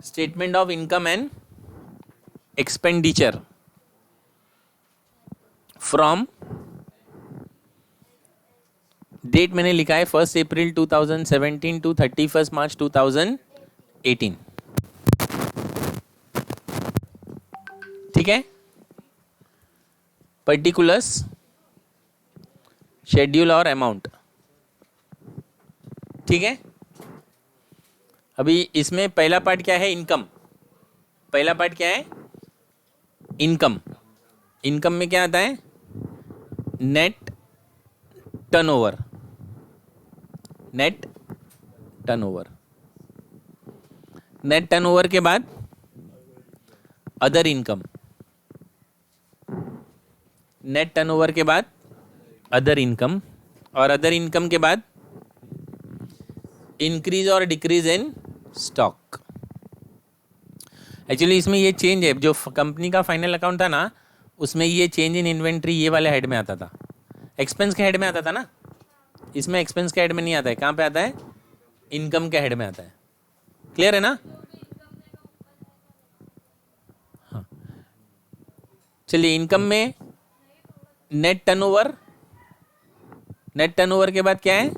Speaker 1: statement of income and expenditure from, date मैंने लिखा है 1 अप्रैल 2017 टू 31 मार्च 2018, ठीक है। पर्टिकुलर्स, शेड्यूल और अमाउंट, ठीक है। अभी इसमें पहला पार्ट क्या है, इनकम। पहला पार्ट क्या है, इनकम। इनकम में क्या आता है, net turnover, net turnover. Net turnover के बाद अदर इनकम, नेट टर्नओवर के बाद अदर इनकम, और अदर इनकम के बाद इंक्रीज और डिक्रीज इन स्टॉक। एक्चुअली इसमें ये चेंज है, जो कंपनी का फाइनल अकाउंट था ना, उसमें ये चेंज इन इन्वेंट्री ये वाले हेड में आता था, एक्सपेंस के हेड में आता था ना। इसमें एक्सपेंस के हेड में नहीं आता है, कहाँ पे आता है, इनकम के हेड में आता है। क्लियर है ना। हाँ, चलिए इनकम में नेट टर्नओवर, नेट टर्नओवर के बाद क्या है,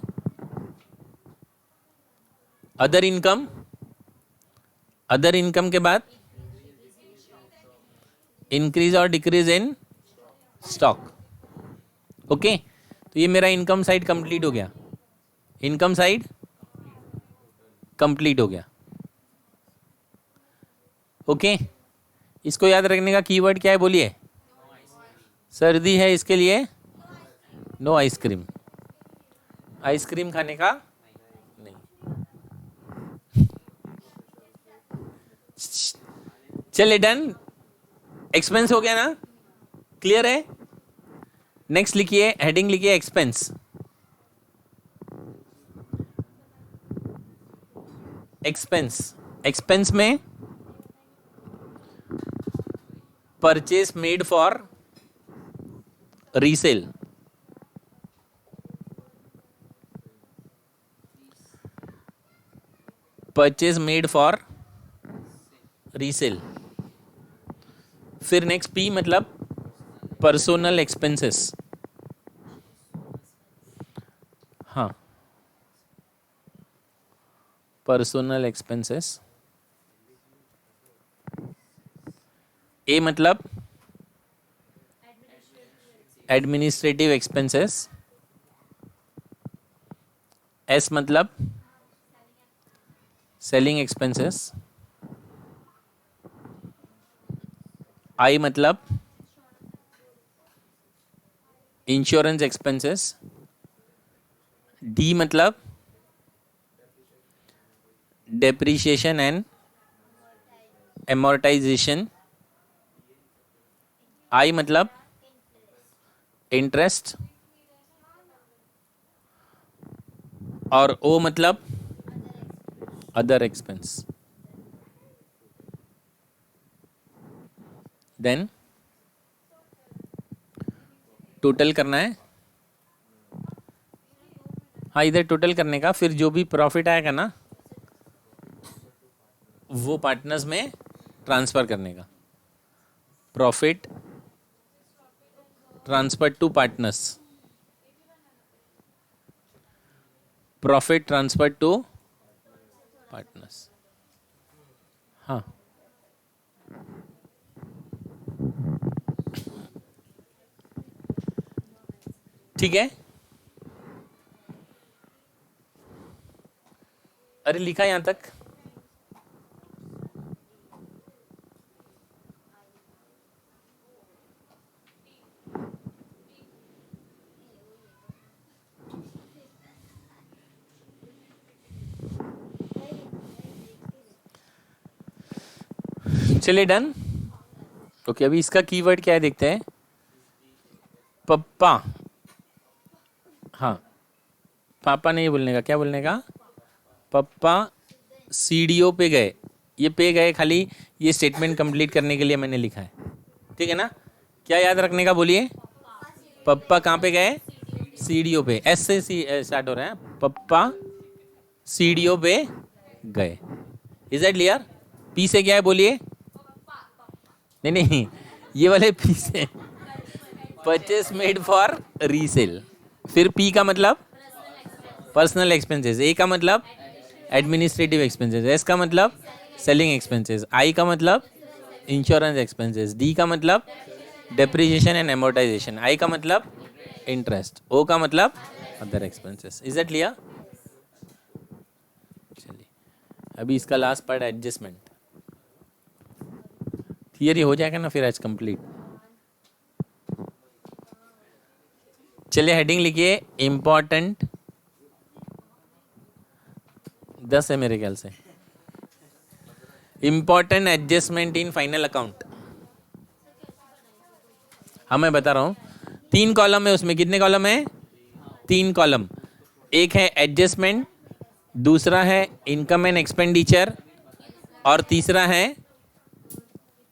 Speaker 1: अदर इनकम, अदर इनकम के बाद इंक्रीज और डिक्रीज इन स्टॉक। ओके, तो ये मेरा इनकम साइड कंप्लीट हो गया, इनकम साइड कंप्लीट हो गया। ओके, इसको याद रखने का कीवर्ड क्या है बोलिए, सर्दी है इसके लिए नो आइसक्रीम, आइसक्रीम खाने का नहीं। चलिए डन, एक्सपेंस हो गया ना, क्लियर है। नेक्स्ट लिखिए, हेडिंग लिखिए एक्सपेंस। एक्सपेंस, एक्सपेंस में purchase made for resale, purchase made for resale. फिर नेक्स्ट पी मतलब पर्सोनल एक्सपेंसेस। हाँ, पर्सोनल एक्सपेंसेस। ए मतलब एडमिनिस्ट्रेटिव एक्सपेंसेस। एस मतलब सेलिंग एक्सपेंसेस। आई मतलब इंश्योरेंस एक्सपेंसेस। डी मतलब डेप्रिसिएशन एंड एमोर्टाइजेशन। आई मतलब इंटरेस्ट, और ओ मतलब अदर एक्सपेंस। देन टोटल करना है। हाँ, इधर टोटल करने का, फिर जो भी प्रॉफिट आएगा ना वो पार्टनर्स में ट्रांसफर करने का। Profit transfer to partners, profit transfer to partners. हाँ, ठीक है। अरे लिखा यहां तक। चलिए डन। ओके, अभी इसका कीवर्ड क्या है देखते हैं। पप्पा, हाँ, पापा नहीं बोलने का, क्या बोलने का, पप्पा सीडीओ पे गए, ये पे गए खाली ये स्टेटमेंट कंप्लीट करने के लिए मैंने लिखा है, ठीक है ना। क्या याद रखने का बोलिए, पप्पा कहाँ पे गए, सीडीओ पे, एस से स्टार्ट हो रहा है, पप्पा सीडीओ पे गए। Is that clear. पी से क्या है बोलिए, नहीं नहीं ये वाले पी से परचेस मेड फॉर रीसेल। फिर पी का मतलब पर्सनल एक्सपेंसेस, ए का मतलब एडमिनिस्ट्रेटिव एक्सपेंसेस, एस का मतलब सेलिंग एक्सपेंसेस, आई का मतलब इंश्योरेंस एक्सपेंसेस, डी का मतलब डेप्रिसिएशन एंड एमोर्टाइजेशन, आई का मतलब इंटरेस्ट, ओ का मतलब other expenses. Is that clear. चलिए अभी इसका लास्ट पार्ट एडजस्टमेंट, थियरी हो जाएगा ना फिर आज कंप्लीट। चलिए हेडिंग लिखिए इम्पोर्टेंट, 10 है मेरे ख्याल से, important adjustment in final account. हाँ मैं बता रहा हूँ, 3 कॉलम है उसमें, कितने कॉलम है, 3 कॉलम। एक है एडजस्टमेंट, दूसरा है इनकम एंड एक्सपेंडिचर, और तीसरा है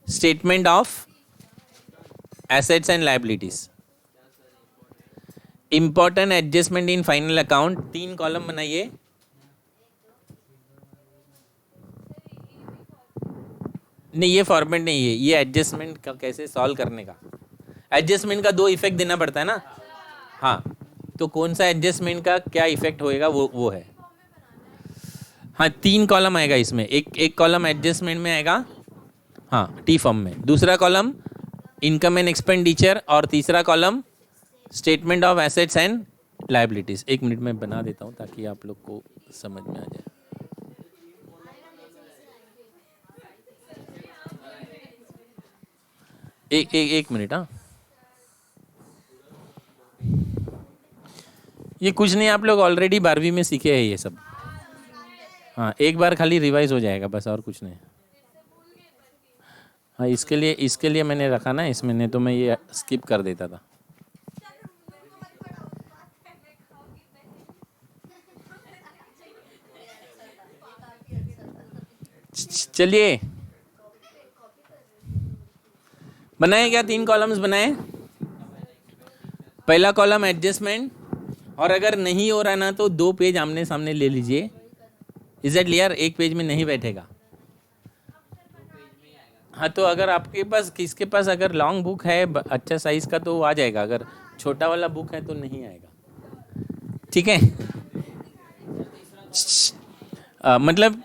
Speaker 1: statement of assets and liabilities. Important adjustment in final account, 3 column बनाइए। नहीं ये फॉर्मेट नहीं है, ये एडजस्टमेंट का कैसे सॉल्व करने का। एडजस्टमेंट का 2 इफेक्ट देना पड़ता है ना, हाँ तो कौन सा एडजस्टमेंट का क्या इफेक्ट होएगा वो है। हाँ 3 कॉलम आएगा इसमें, एक कॉलम एडजस्टमेंट में आएगा, हाँ टी फॉर्म में, दूसरा कॉलम इनकम एंड एक्सपेंडिचर, और तीसरा column statement of assets and liabilities. 1 minute में बना देता हूँ ताकि आप लोग को समझ में आ जाए। एक मिनट, हाँ ये कुछ नहीं, आप लोग ऑलरेडी 12वीं में सीखे हैं ये सब, हाँ एक बार खाली रिवाइज हो जाएगा बस, और कुछ नहीं। हाँ इसके लिए मैंने रखा ना इसमें, नहीं तो मैं ये स्किप कर देता था। चलिए बनाए क्या, 3 कॉलम्स बनाए। पहला कॉलम एडजस्टमेंट, और अगर नहीं हो रहा ना तो 2 पेज आमने सामने ले लीजिए। Is that clear. एक पेज में नहीं बैठेगा। हाँ तो अगर आपके पास, किसके पास अगर लॉन्ग बुक है अच्छा साइज का तो आ जाएगा, अगर छोटा वाला बुक है तो नहीं आएगा, ठीक है। मतलब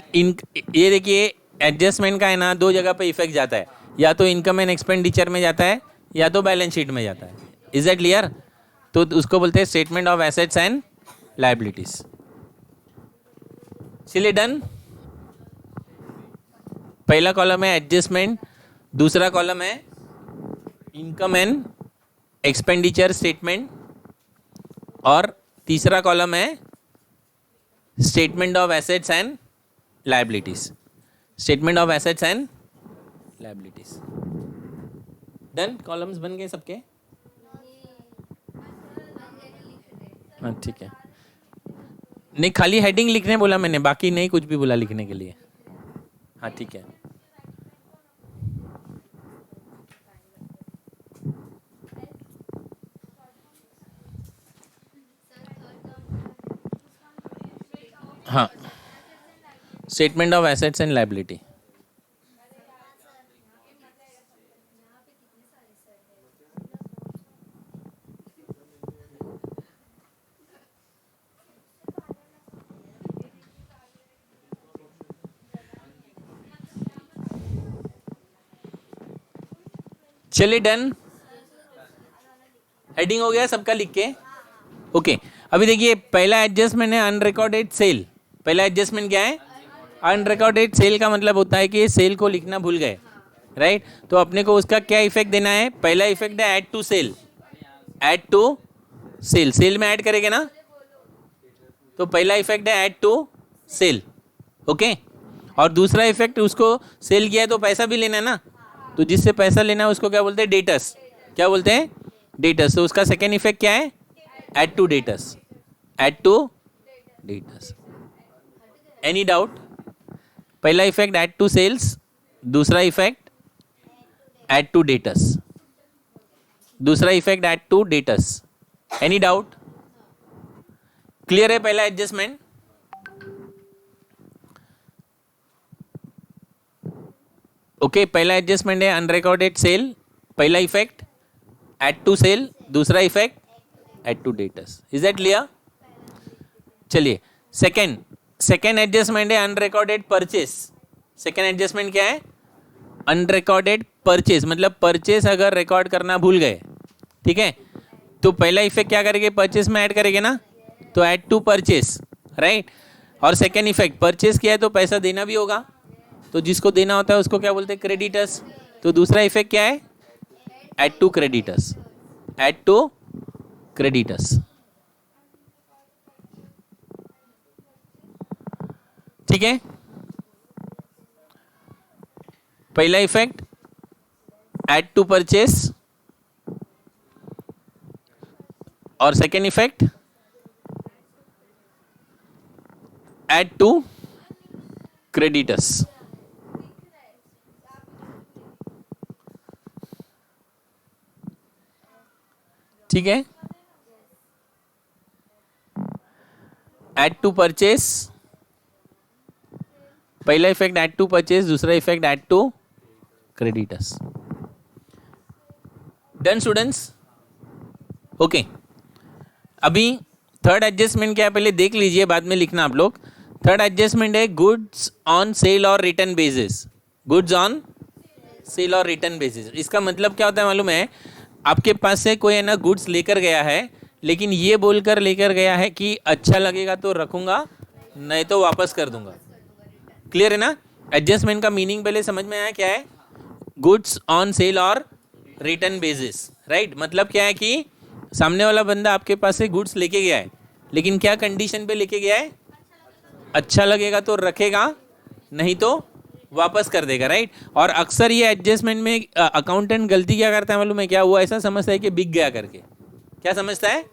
Speaker 1: ये देखिए एडजस्टमेंट का है ना, 2 जगह पे इफेक्ट जाता है, या तो इनकम एंड एक्सपेंडिचर में जाता है या तो बैलेंस शीट में जाता है। Is that clear. तो उसको बोलते हैं statement of assets and liabilities. चलिए डन। पहला कॉलम है एडजस्टमेंट, दूसरा कॉलम है इनकम एंड एक्सपेंडिचर स्टेटमेंट, और तीसरा कॉलम है statement of assets and liabilities. Statement of assets and liabilities. Done, columns बन गए सबके। हाँ ठीक है, नहीं खाली हेडिंग लिखने बोला मैंने, बाकी नहीं कुछ भी बोला लिखने के लिए। हाँ ठीक है। हाँ statement of assets and liability. चलिए डन, हेडिंग हो गया सबका लिख के। ओके अभी देखिए पहला एडजस्टमेंट है अनरिकॉर्डेड सेल। पहला एडजस्टमेंट क्या है, अनरिकॉर्डेड सेल का मतलब होता है कि सेल को लिखना भूल गए, राइट। तो अपने को उसका क्या इफेक्ट देना है, पहला इफेक्ट है add to sale. Add to sale, sale में ऐड करेंगे ना, तो पहला इफेक्ट है ऐड टू सेल, ओके। और दूसरा इफेक्ट, उसको सेल किया है तो पैसा भी लेना है ना, तो जिससे पैसा लेना है उसको क्या बोलते हैं, डेटर्स। क्या बोलते हैं, डेटर्स। तो उसका सेकेंड इफेक्ट क्या है, add to debtors. Add to debtors. Any doubt. पहला इफेक्ट एड टू सेल्स, दूसरा इफेक्ट एड टू डेटर्स, दूसरा effect add to debtors. Any doubt? Clear है पहला एडजस्टमेंट? ओके, पहला एडजस्टमेंट है अनरिकॉर्डेड सेल, पहला इफेक्ट एड टू सेल, दूसरा effect add to debtors. Is that clear? चलिए second adjustment है अनरिकॉर्डेड परचेस. सेकेंड एडजस्टमेंट क्या है? अनरिकॉर्डेड परचेस, मतलब परचेस अगर रिकॉर्ड करना भूल गए, ठीक है, तो पहला इफेक्ट क्या करेंगे? परचेस में ऐड करेंगे ना, तो ऐड टू परचेस, राइट. और सेकेंड इफेक्ट परचेस किया है तो पैसा देना भी होगा, तो जिसको देना होता है उसको क्या बोलते हैं? क्रेडिटर्स. तो दूसरा इफेक्ट क्या है? Add to creditors, add to creditors. ठीक है, पहला इफेक्ट ऐड टू परचेस और second effect add to creditors. ठीक है, ऐड टू परचेस, पहला इफेक्ट ऐड टू परचेस, दूसरा effect add to creditors. Done students? Okay, अभी थर्ड एडजस्टमेंट क्या है पहले देख लीजिए, बाद में लिखना आप लोग. थर्ड एडजस्टमेंट है गुड्स ऑन सेल और return basis. Goods on sale और रिटर्न बेसिस, इसका मतलब क्या होता है मालूम है? आपके पास से कोई है ना गुड्स लेकर गया है, लेकिन ये बोलकर लेकर गया है कि अच्छा लगेगा तो रखूंगा, नहीं तो वापस कर दूंगा. क्लियर है ना? एडजस्टमेंट का मीनिंग पहले समझ में आया क्या है? गुड्स ऑन सेल और रिटर्न बेसिस, राइट. मतलब क्या है कि सामने वाला बंदा आपके पास से गुड्स लेके गया है, लेकिन क्या कंडीशन पे लेके गया है? अच्छा लगेगा तो रखेगा, नहीं तो वापस कर देगा, राइट. और अक्सर ये एडजस्टमेंट में अकाउंटेंट गलती क्या करता है मालूम है क्या? वो ऐसा समझता है कि बिक गया करके. क्या समझता है?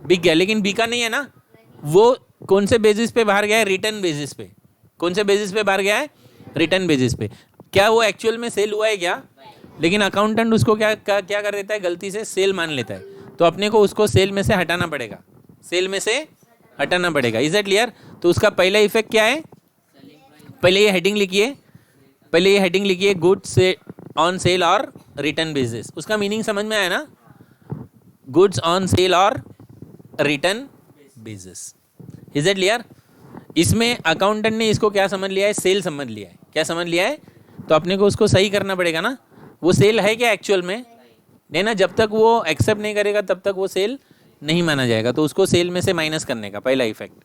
Speaker 1: बिक गया, लेकिन बिका नहीं है ना. वो कौन से बेसिस पे बाहर गया है? रिटर्न बेसिस पे. कौन से बेसिस पे बाहर गया है? रिटर्न बेसिस पे. क्या वो एक्चुअल में सेल हुआ है क्या? लेकिन अकाउंटेंट उसको क्या कर देता है? गलती से सेल मान लेता है. तो अपने को उसको सेल में से हटाना पड़ेगा, सेल में से हटाना पड़ेगा. Is that clear? तो उसका पहला इफेक्ट क्या है? पहले ये हेडिंग लिखिए, पहले ये हेडिंग लिखिए, गुड्स से ऑन सेल और रिटर्न बेसिस. उसका मीनिंग समझ में आया ना? गुड्स ऑन सेल और return basis. Is that clear? इसमें अकाउंटेंट ने इसको क्या समझ लिया है? सेल समझ लिया है. क्या समझ लिया है? तो अपने को उसको सही करना पड़ेगा ना. वो सेल है क्या एक्चुअल में? नहीं ना. जब तक वो एक्सेप्ट नहीं करेगा तब तक वो सेल नहीं माना जाएगा. तो उसको सेल में से माइनस करने का पहला इफेक्ट.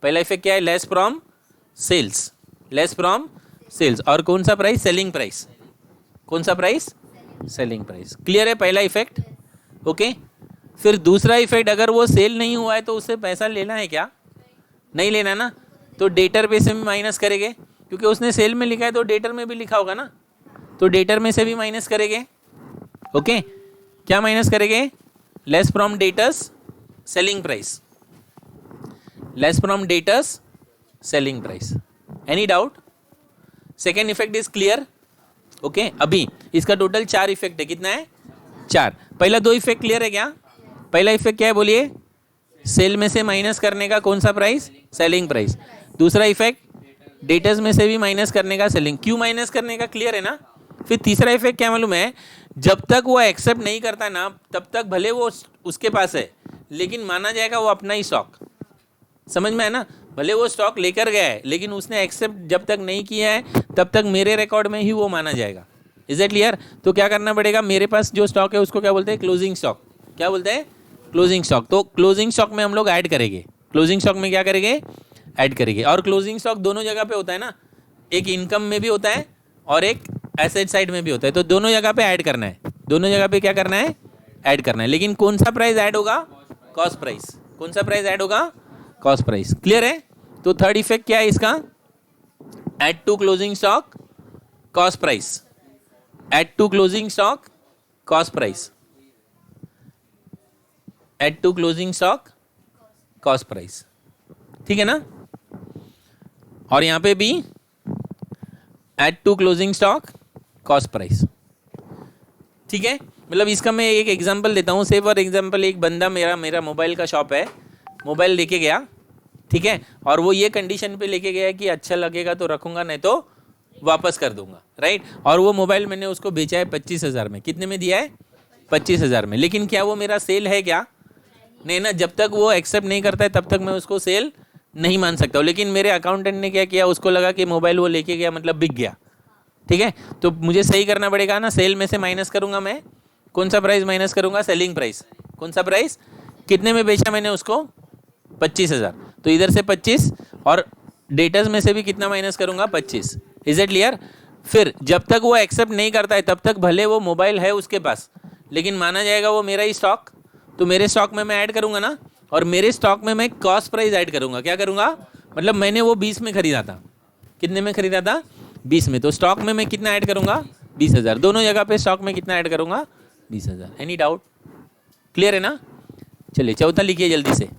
Speaker 1: पहला इफेक्ट क्या है? Less from sales, less from sales. और कौन सा प्राइस? Selling price. कौन सा प्राइस? Selling price. क्लियर है पहला इफेक्ट? ओके. फिर दूसरा इफेक्ट, अगर वो सेल नहीं हुआ है तो उससे पैसा लेना है क्या? नहीं लेना ना. तो डेटर पे से भी माइनस करेंगे, क्योंकि उसने सेल में लिखा है तो डेटर में भी लिखा होगा ना. तो डेटर में से भी माइनस करेंगे. ओके, क्या माइनस करेंगे? Less from debtors selling price, less from debtors selling price. Any doubt? Second effect is clear? Okay. अभी इसका टोटल 4 इफेक्ट है. कितना है? 4. पहला 2 इफेक्ट क्लियर है क्या? पहला इफेक्ट क्या है बोलिए? सेल में से माइनस करने का. कौन सा प्राइस? Selling price. दूसरा इफेक्ट डेटर्स में से भी माइनस करने का, सेलिंग. क्यों माइनस करने का? क्लियर है ना? फिर तीसरा इफेक्ट क्या मालूम है? जब तक वो एक्सेप्ट नहीं करता ना, तब तक भले वो उसके पास है, लेकिन माना जाएगा वो अपना ही स्टॉक. समझ में है ना? भले वो स्टॉक लेकर गया है, लेकिन उसने एक्सेप्ट जब तक नहीं किया है तब तक मेरे रिकॉर्ड में ही वो माना जाएगा. Is that clear? तो क्या करना पड़ेगा? मेरे पास जो स्टॉक है उसको क्या बोलते हैं? Closing stock. क्या बोलते हैं? Closing stock. तो क्लोजिंग स्टॉक में हम लोग ऐड करेंगे. क्लोजिंग स्टॉक में क्या करेंगे? ऐड करेंगे. और क्लोजिंग स्टॉक दोनों जगह पे होता है ना. एक इनकम में भी होता है और एक एसेट साइड में भी होता है. तो दोनों जगह पे ऐड करना है. दोनों जगह पे क्या करना है? ऐड करना है. लेकिन कौन सा प्राइस ऐड होगा? Cost price. कौन सा प्राइस ऐड होगा? Cost price. क्लियर है? तो थर्ड इफेक्ट क्या है इसका? Add to closing stock cost price. Add to closing stock cost price. Add to closing stock cost price. ठीक है ना? और यहां पे भी add to closing stock cost price. ठीक है, मतलब इसका मैं एक एग्जांपल देता हूँ। से फॉर एग्जांपल एक बंदा मेरा मोबाइल का शॉप है, मोबाइल लेके गया, ठीक है, और वो ये कंडीशन पे लेके गया कि अच्छा लगेगा तो रखूंगा, नहीं तो वापस कर दूंगा, राइट। और वो मोबाइल मैंने उसको बेचा है 25,000 में। कितने में दिया है? 25,000 में। लेकिन क्या वो मेरा सेल है क्या? नहीं ना, जब तक वो एक्सेप्ट नहीं करता है तब तक मैं उसको सेल नहीं मान सकता हूँ। लेकिन मेरे अकाउंटेंट ने क्या किया, उसको लगा कि मोबाइल वो लेके गया मतलब बिक गया, ठीक है, तो मुझे सही करना पड़ेगा ना। सेल में से माइनस करूंगा मैं, कौन सा प्राइस माइनस करूंगा? Selling price. कौन सा प्राइस? कितने में बेचा मैंने उसको? 25,000। तो इधर से 25 और डेटर्स में से भी कितना माइनस करूंगा? 25। Is it clear? फिर जब तक वो एक्सेप्ट नहीं करता है तब तक भले वो मोबाइल है उसके पास, लेकिन माना जाएगा वो मेरा ही स्टॉक। तो मेरे स्टॉक में मैं ऐड करूंगा ना, और मेरे स्टॉक में मैं कॉस्ट प्राइस ऐड करूंगा। क्या करूंगा? मतलब मैंने वो 20 में खरीदा था। कितने में खरीदा था? 20 में। तो स्टॉक में मैं कितना ऐड करूंगा? 20,000। दोनों जगह पे स्टॉक में कितना ऐड करूंगा? 20,000। Any doubt? क्लियर है ना? चलिए चौथा लिखिए जल्दी से।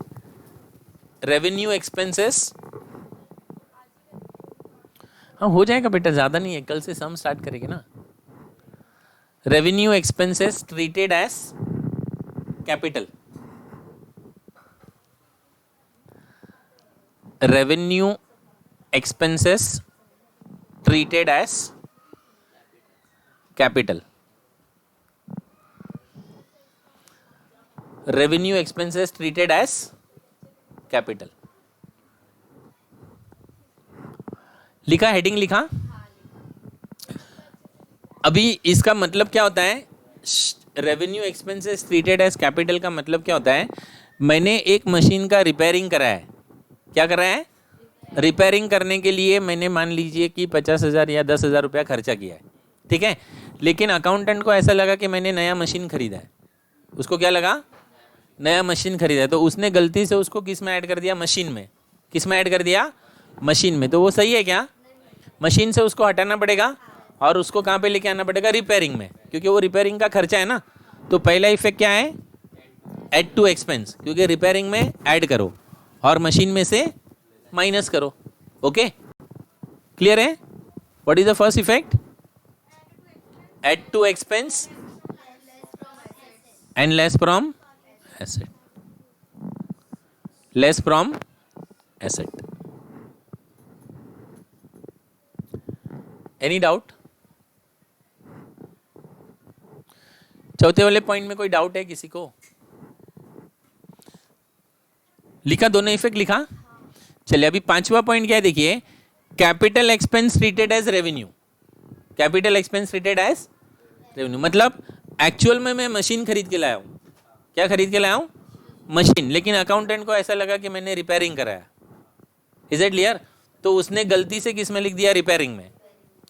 Speaker 1: Revenue expenses. हाँ हो जाएगा बेटा, ज्यादा नहीं है, कल से सम स्टार्ट करेंगे ना। Revenue expenses treated as capital. Revenue expenses treated as capital. Revenue expenses treated as capital. लिखा? हेडिंग लिखा? अभी इसका मतलब क्या होता है? Revenue expenses treated as capital का मतलब क्या होता है? मैंने एक मशीन का रिपेयरिंग करा है। क्या करा है? रिपेयरिंग करने के लिए मैंने मान लीजिए कि 50,000 या 10,000 रुपया खर्चा किया है, ठीक है। लेकिन अकाउंटेंट को ऐसा लगा कि मैंने नया मशीन खरीदा है। उसको क्या लगा? नया मशीन खरीदा है। तो उसने गलती से उसको किस में ऐड कर दिया? मशीन में। किस में ऐड कर दिया? मशीन में। तो वो सही है क्या? मशीन से उसको हटाना पड़ेगा और उसको कहाँ पे लेके आना पड़ेगा? रिपेयरिंग में, क्योंकि वो रिपेयरिंग का खर्चा है ना। तो पहला इफेक्ट क्या है? ऐड टू एक्सपेंस, क्योंकि रिपेयरिंग में ऐड करो और मशीन में से माइनस करो। ओके, क्लियर है? What is the first effect? Add to expense and less from asset. Less from asset. Any doubt? चौथे वाले पॉइंट में कोई डाउट है किसी को? लिखा? दोनों इफेक्ट लिखा? चलिए अभी पांचवा पॉइंट क्या है देखिए। Capital expense treated as revenue. Capital expense treated as revenue मतलब एक्चुअल में मैं मशीन खरीद के लाया हूं। क्या खरीद के लाया हूं? मशीन। लेकिन अकाउंटेंट को ऐसा लगा कि मैंने रिपेयरिंग कराया। Is it clear? तो उसने गलती से किस में लिख दिया? रिपेयरिंग में।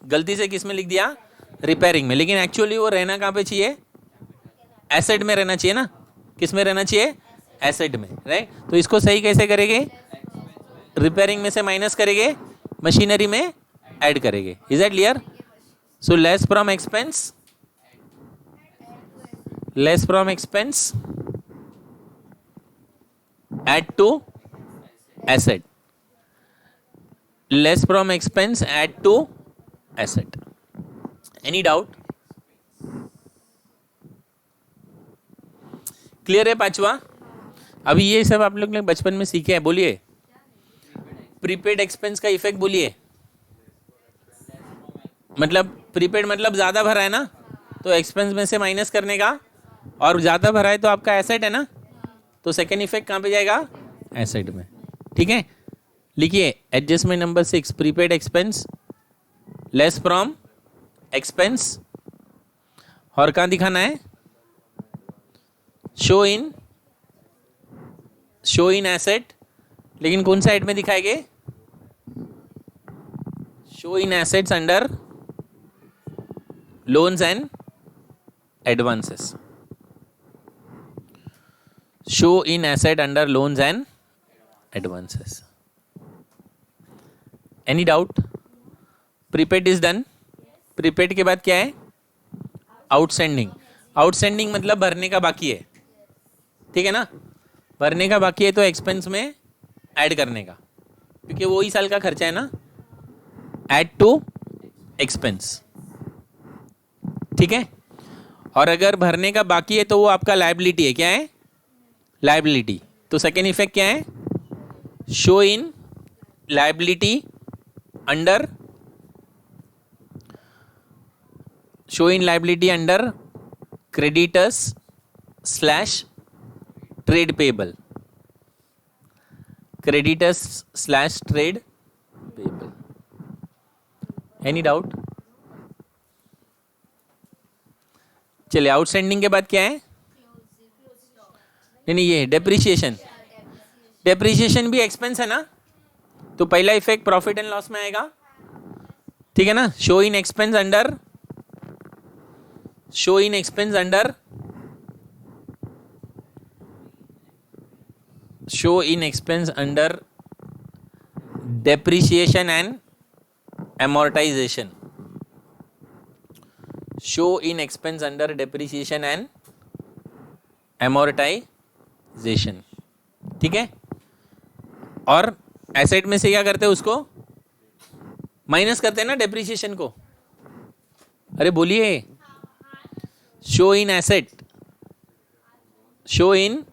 Speaker 1: गलती से किस में लिख दिया? रिपेयरिंग में। लेकिन एक्चुअली वो रहना कहाँ पे चाहिए? एसेट में रहना चाहिए ना। किस में रहना चाहिए? एसेट में, राइट। तो इसको सही कैसे करेंगे? रिपेयरिंग में से माइनस करेंगे, मशीनरी में ऐड करेंगे। Is that clear? So less from expense, less from expense, add to asset. Less from expense, add to asset. Any doubt? Clear है? पांचवा। अभी ये सब आप लोग ने बचपन में सीखे हैं। बोलिए प्रीपेड एक्सपेंस का इफेक्ट बोलिए। मतलब प्रीपेड मतलब ज्यादा भरा है ना, तो एक्सपेंस में से माइनस करने का, और ज्यादा भरा है तो आपका एसेट है ना, तो सेकेंड इफेक्ट कहाँ पे जाएगा? एसेट में। ठीक है, लिखिए adjustment number 6, prepaid expense less from expense. और कहाँ दिखाना है? Show in asset. लेकिन कौन सा हेड में दिखाएंगे? Show in assets under loans and advances. Show in asset under loans and advances. Any doubt? Prepaid is done. Prepaid के बाद क्या है? आउटस्टैंडिंग। आउटस्टैंडिंग मतलब भरने का बाकी है, ठीक है ना। भरने का बाकी है तो एक्सपेंस में ऐड करने का, क्योंकि वो ही साल का खर्चा है ना। ऐड टू एक्सपेंस, ठीक है। और अगर भरने का बाकी है तो वो आपका लायबिलिटी है। क्या है? लायबिलिटी। तो सेकेंड इफेक्ट क्या है? Show in liability under, show in liability under creditors slash trade payable, creditors slash trade payable. Any doubt? चलिए, आउटस्टैंडिंग के बाद क्या है? नहीं, ये डेप्रिसिएशन। डेप्रिसिएशन भी एक्सपेंस है ना, तो पहला इफेक्ट प्रॉफिट एंड लॉस में आएगा, ठीक है ना। Show in expense under, show in expense under, show in expense under depreciation and amortization, show in expense under depreciation and amortization, ठीक है। और एसेट में से क्या करते हैं? उसको माइनस करते हैं ना, डेप्रिसिएशन को। अरे बोलिए, show in asset, show in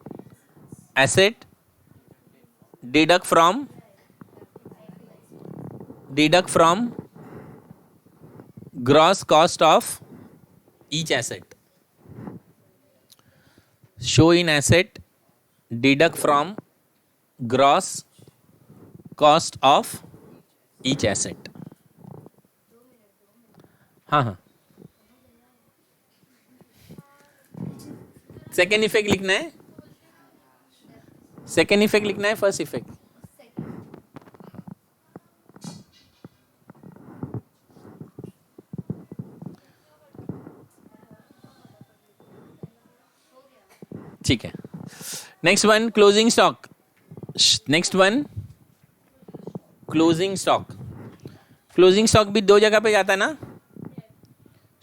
Speaker 1: asset deduct from gross cost of each asset, show in asset deduct from gross cost of each asset। हाँ हाँ, सेकेंड इफेक्ट लिखना है, सेकेंड इफेक्ट लिखना है, फर्स्ट इफेक्ट। ठीक है। Next one, closing stock. Next one, closing stock. Closing stock भी दो जगह पे जाता है ना।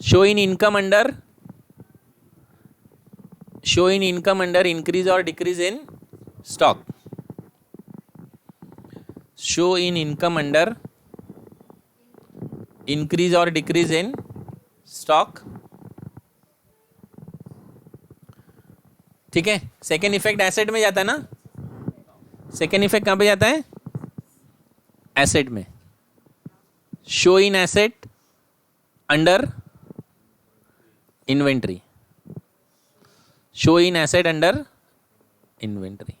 Speaker 1: Show in income under, show in income under increase और decrease in stock, show in income under increase और डिक्रीज इन स्टॉक, ठीक है। सेकेंड इफेक्ट एसेट में जाता है ना, सेकेंड इफेक्ट कहां पे जाता है? एसेट में। Show in asset under inventory, show in asset under inventory.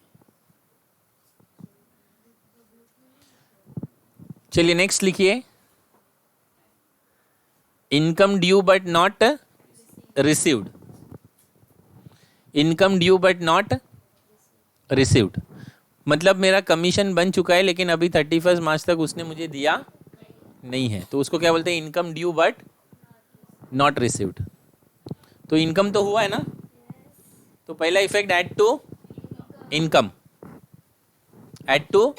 Speaker 1: चलिए नेक्स्ट लिखिए, income due but not received, income due but not received मतलब मेरा कमीशन बन चुका है लेकिन अभी 31 मार्च तक उसने मुझे दिया नहीं है, तो उसको क्या बोलते हैं? Income due but not received. तो इनकम तो हुआ है ना, तो पहला effect add to income, add to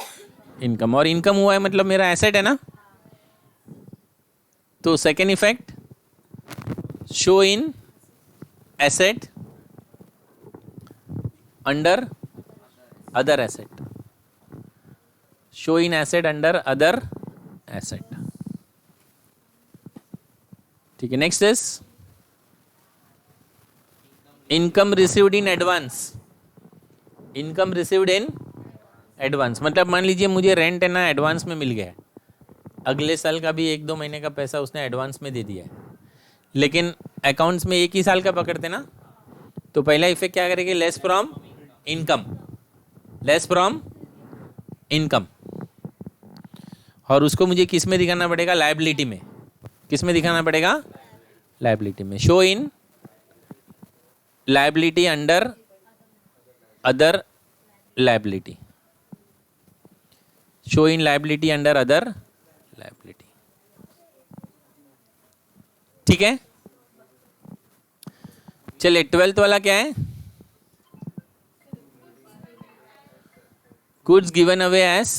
Speaker 1: income, और इनकम हुआ है मतलब मेरा एसेट है ना। तो second effect, show in asset under other asset, show in asset under other asset, ठीक है। Next is income received in advance, income received in advance मतलब मान लीजिए मुझे रेंट है ना, एडवांस में मिल गया, अगले साल का भी 1-2 महीने का पैसा उसने एडवांस में दे दिया है, लेकिन अकाउंट्स में एक ही साल का पकड़ते ना, तो पहला इफेक्ट क्या करेंगे? Less from income, less from income, और उसको मुझे किस में दिखाना पड़ेगा? लायबिलिटी में। किस में दिखाना पड़ेगा? लायबिलिटी में। Show in liability under other liability, show in liability under other liability, ठीक है। चलिए 12th वाला क्या है? Goods given away as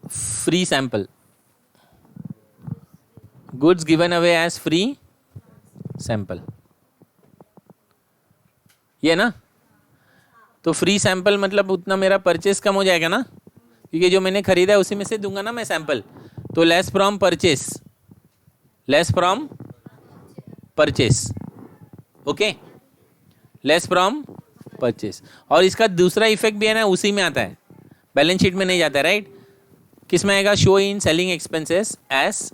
Speaker 1: free sample, goods given away as free sample, ये ना। तो फ्री सैंपल मतलब उतना मेरा परचेस कम हो जाएगा ना, क्योंकि जो मैंने खरीदा है उसी में से दूंगा ना मैं सैंपल, तो less from purchase, less from purchase, okay, less from purchase. और इसका दूसरा इफेक्ट भी है ना, उसी में आता है, बैलेंस शीट में नहीं जाता है, राइट। किस में आएगा? Show in selling expenses as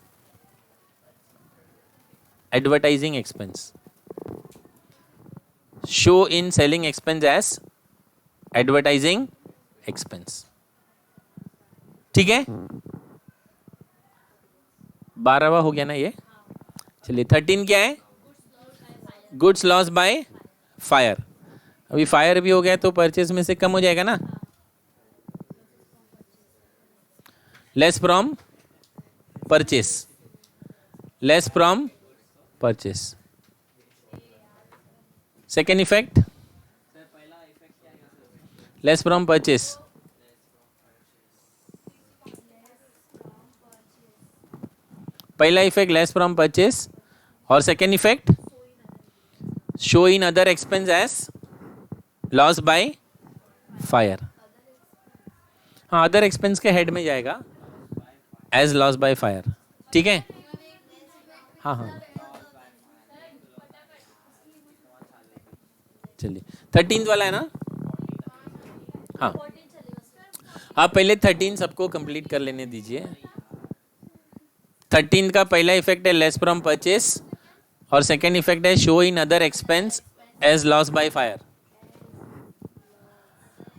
Speaker 1: advertising expense, show in selling expense as advertising expense, ठीक है। 12वां हो गया ना ये। चलिए 13 क्या है? Goods loss by fire. अभी फायर भी हो गया तो परचेज में से कम हो जाएगा ना, less from purchase, less from purchase. Second effect, less from purchase, पहला इफेक्ट लेस फ्रॉम परचेस, और second effect show in other expense as loss by fire. हाँ, अदर एक्सपेंस के हेड में जाएगा एज लॉस बाय फायर, ठीक है। हाँ हाँ, चलिए 13 वाला है ना। हाँ, आप पहले 13 सबको कंप्लीट कर लेने दीजिए। 13 का पहला इफेक्ट है लेस फ्रॉम परचेस, और सेकेंड इफेक्ट है show in other expense as loss by fire.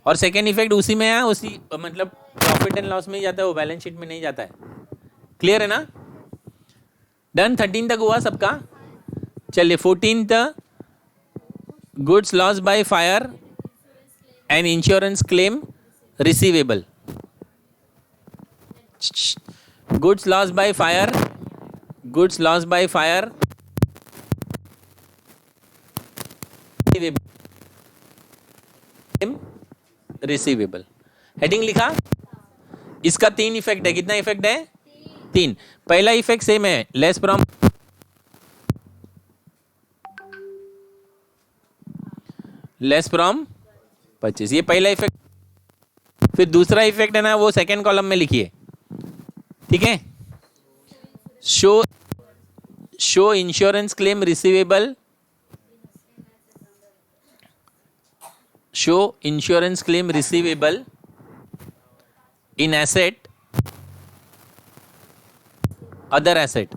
Speaker 1: और सेकेंड इफेक्ट उसी में है, उसी मतलब प्रॉफिट एंड लॉस में ही जाता है, वो बैलेंस शीट में नहीं जाता है। क्लियर है ना? डन। 13 तक हुआ सबका। चलिए 14th, goods loss by fire and insurance claim receivable. Goods loss by fire, goods loss by fire receivable. Heading लिखा। इसका 3 इफेक्ट है। कितना इफेक्ट है? 3। पहला इफेक्ट सेम है, लेस फ्रॉम परचेज, ये पहला इफेक्ट। फिर दूसरा इफेक्ट है ना, वो सेकेंड कॉलम में लिखिए, ठीक है। Show insurance claim receivable, show insurance claim receivable in asset other asset,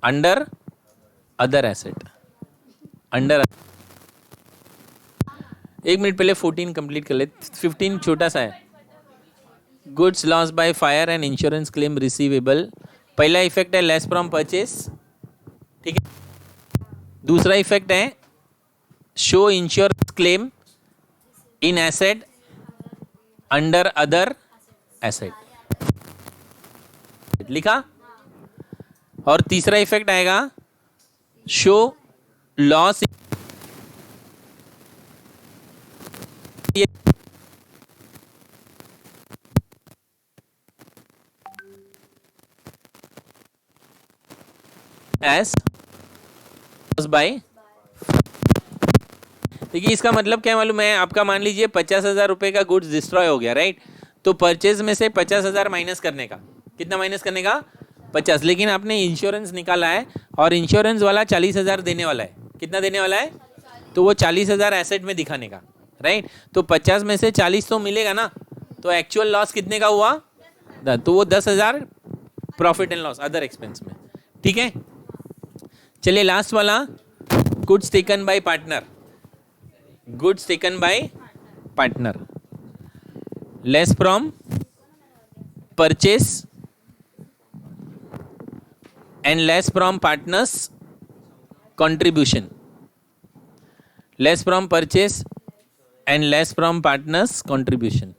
Speaker 1: under other asset, under. एक मिनट पहले 14 कंप्लीट कर ले, 15 छोटा सा है। Goods loss by fire and insurance claim receivable, पहला इफेक्ट है लेस फ्रॉम परचेस, ठीक है। दूसरा इफेक्ट है show insurance claim in asset under other asset, लिखा। और तीसरा इफेक्ट आएगा शो लॉस एस बाय। देखिए इसका मतलब क्या मालूम है आपका? मान लीजिए 50,000 रुपए का गुड्स डिस्ट्रॉय हो गया, राइट। तो परचेज में से 50,000 माइनस करने का, कितना माइनस करने का? 50। लेकिन आपने इंश्योरेंस निकाला है और इंश्योरेंस वाला 40,000 देने वाला है। कितना देने वाला है? तो वो 40,000 एसेट में दिखाने का, राइट। तो 50 में से 40 तो मिलेगा ना, तो एक्चुअल लॉस कितने का हुआ? तो वो 10,000 profit and loss other expense में, ठीक है। चलिए लास्ट वाला, goods taken by partner, goods taken by partner, less from purchase and less from partners contribution, less from purchase and less from partners contribution,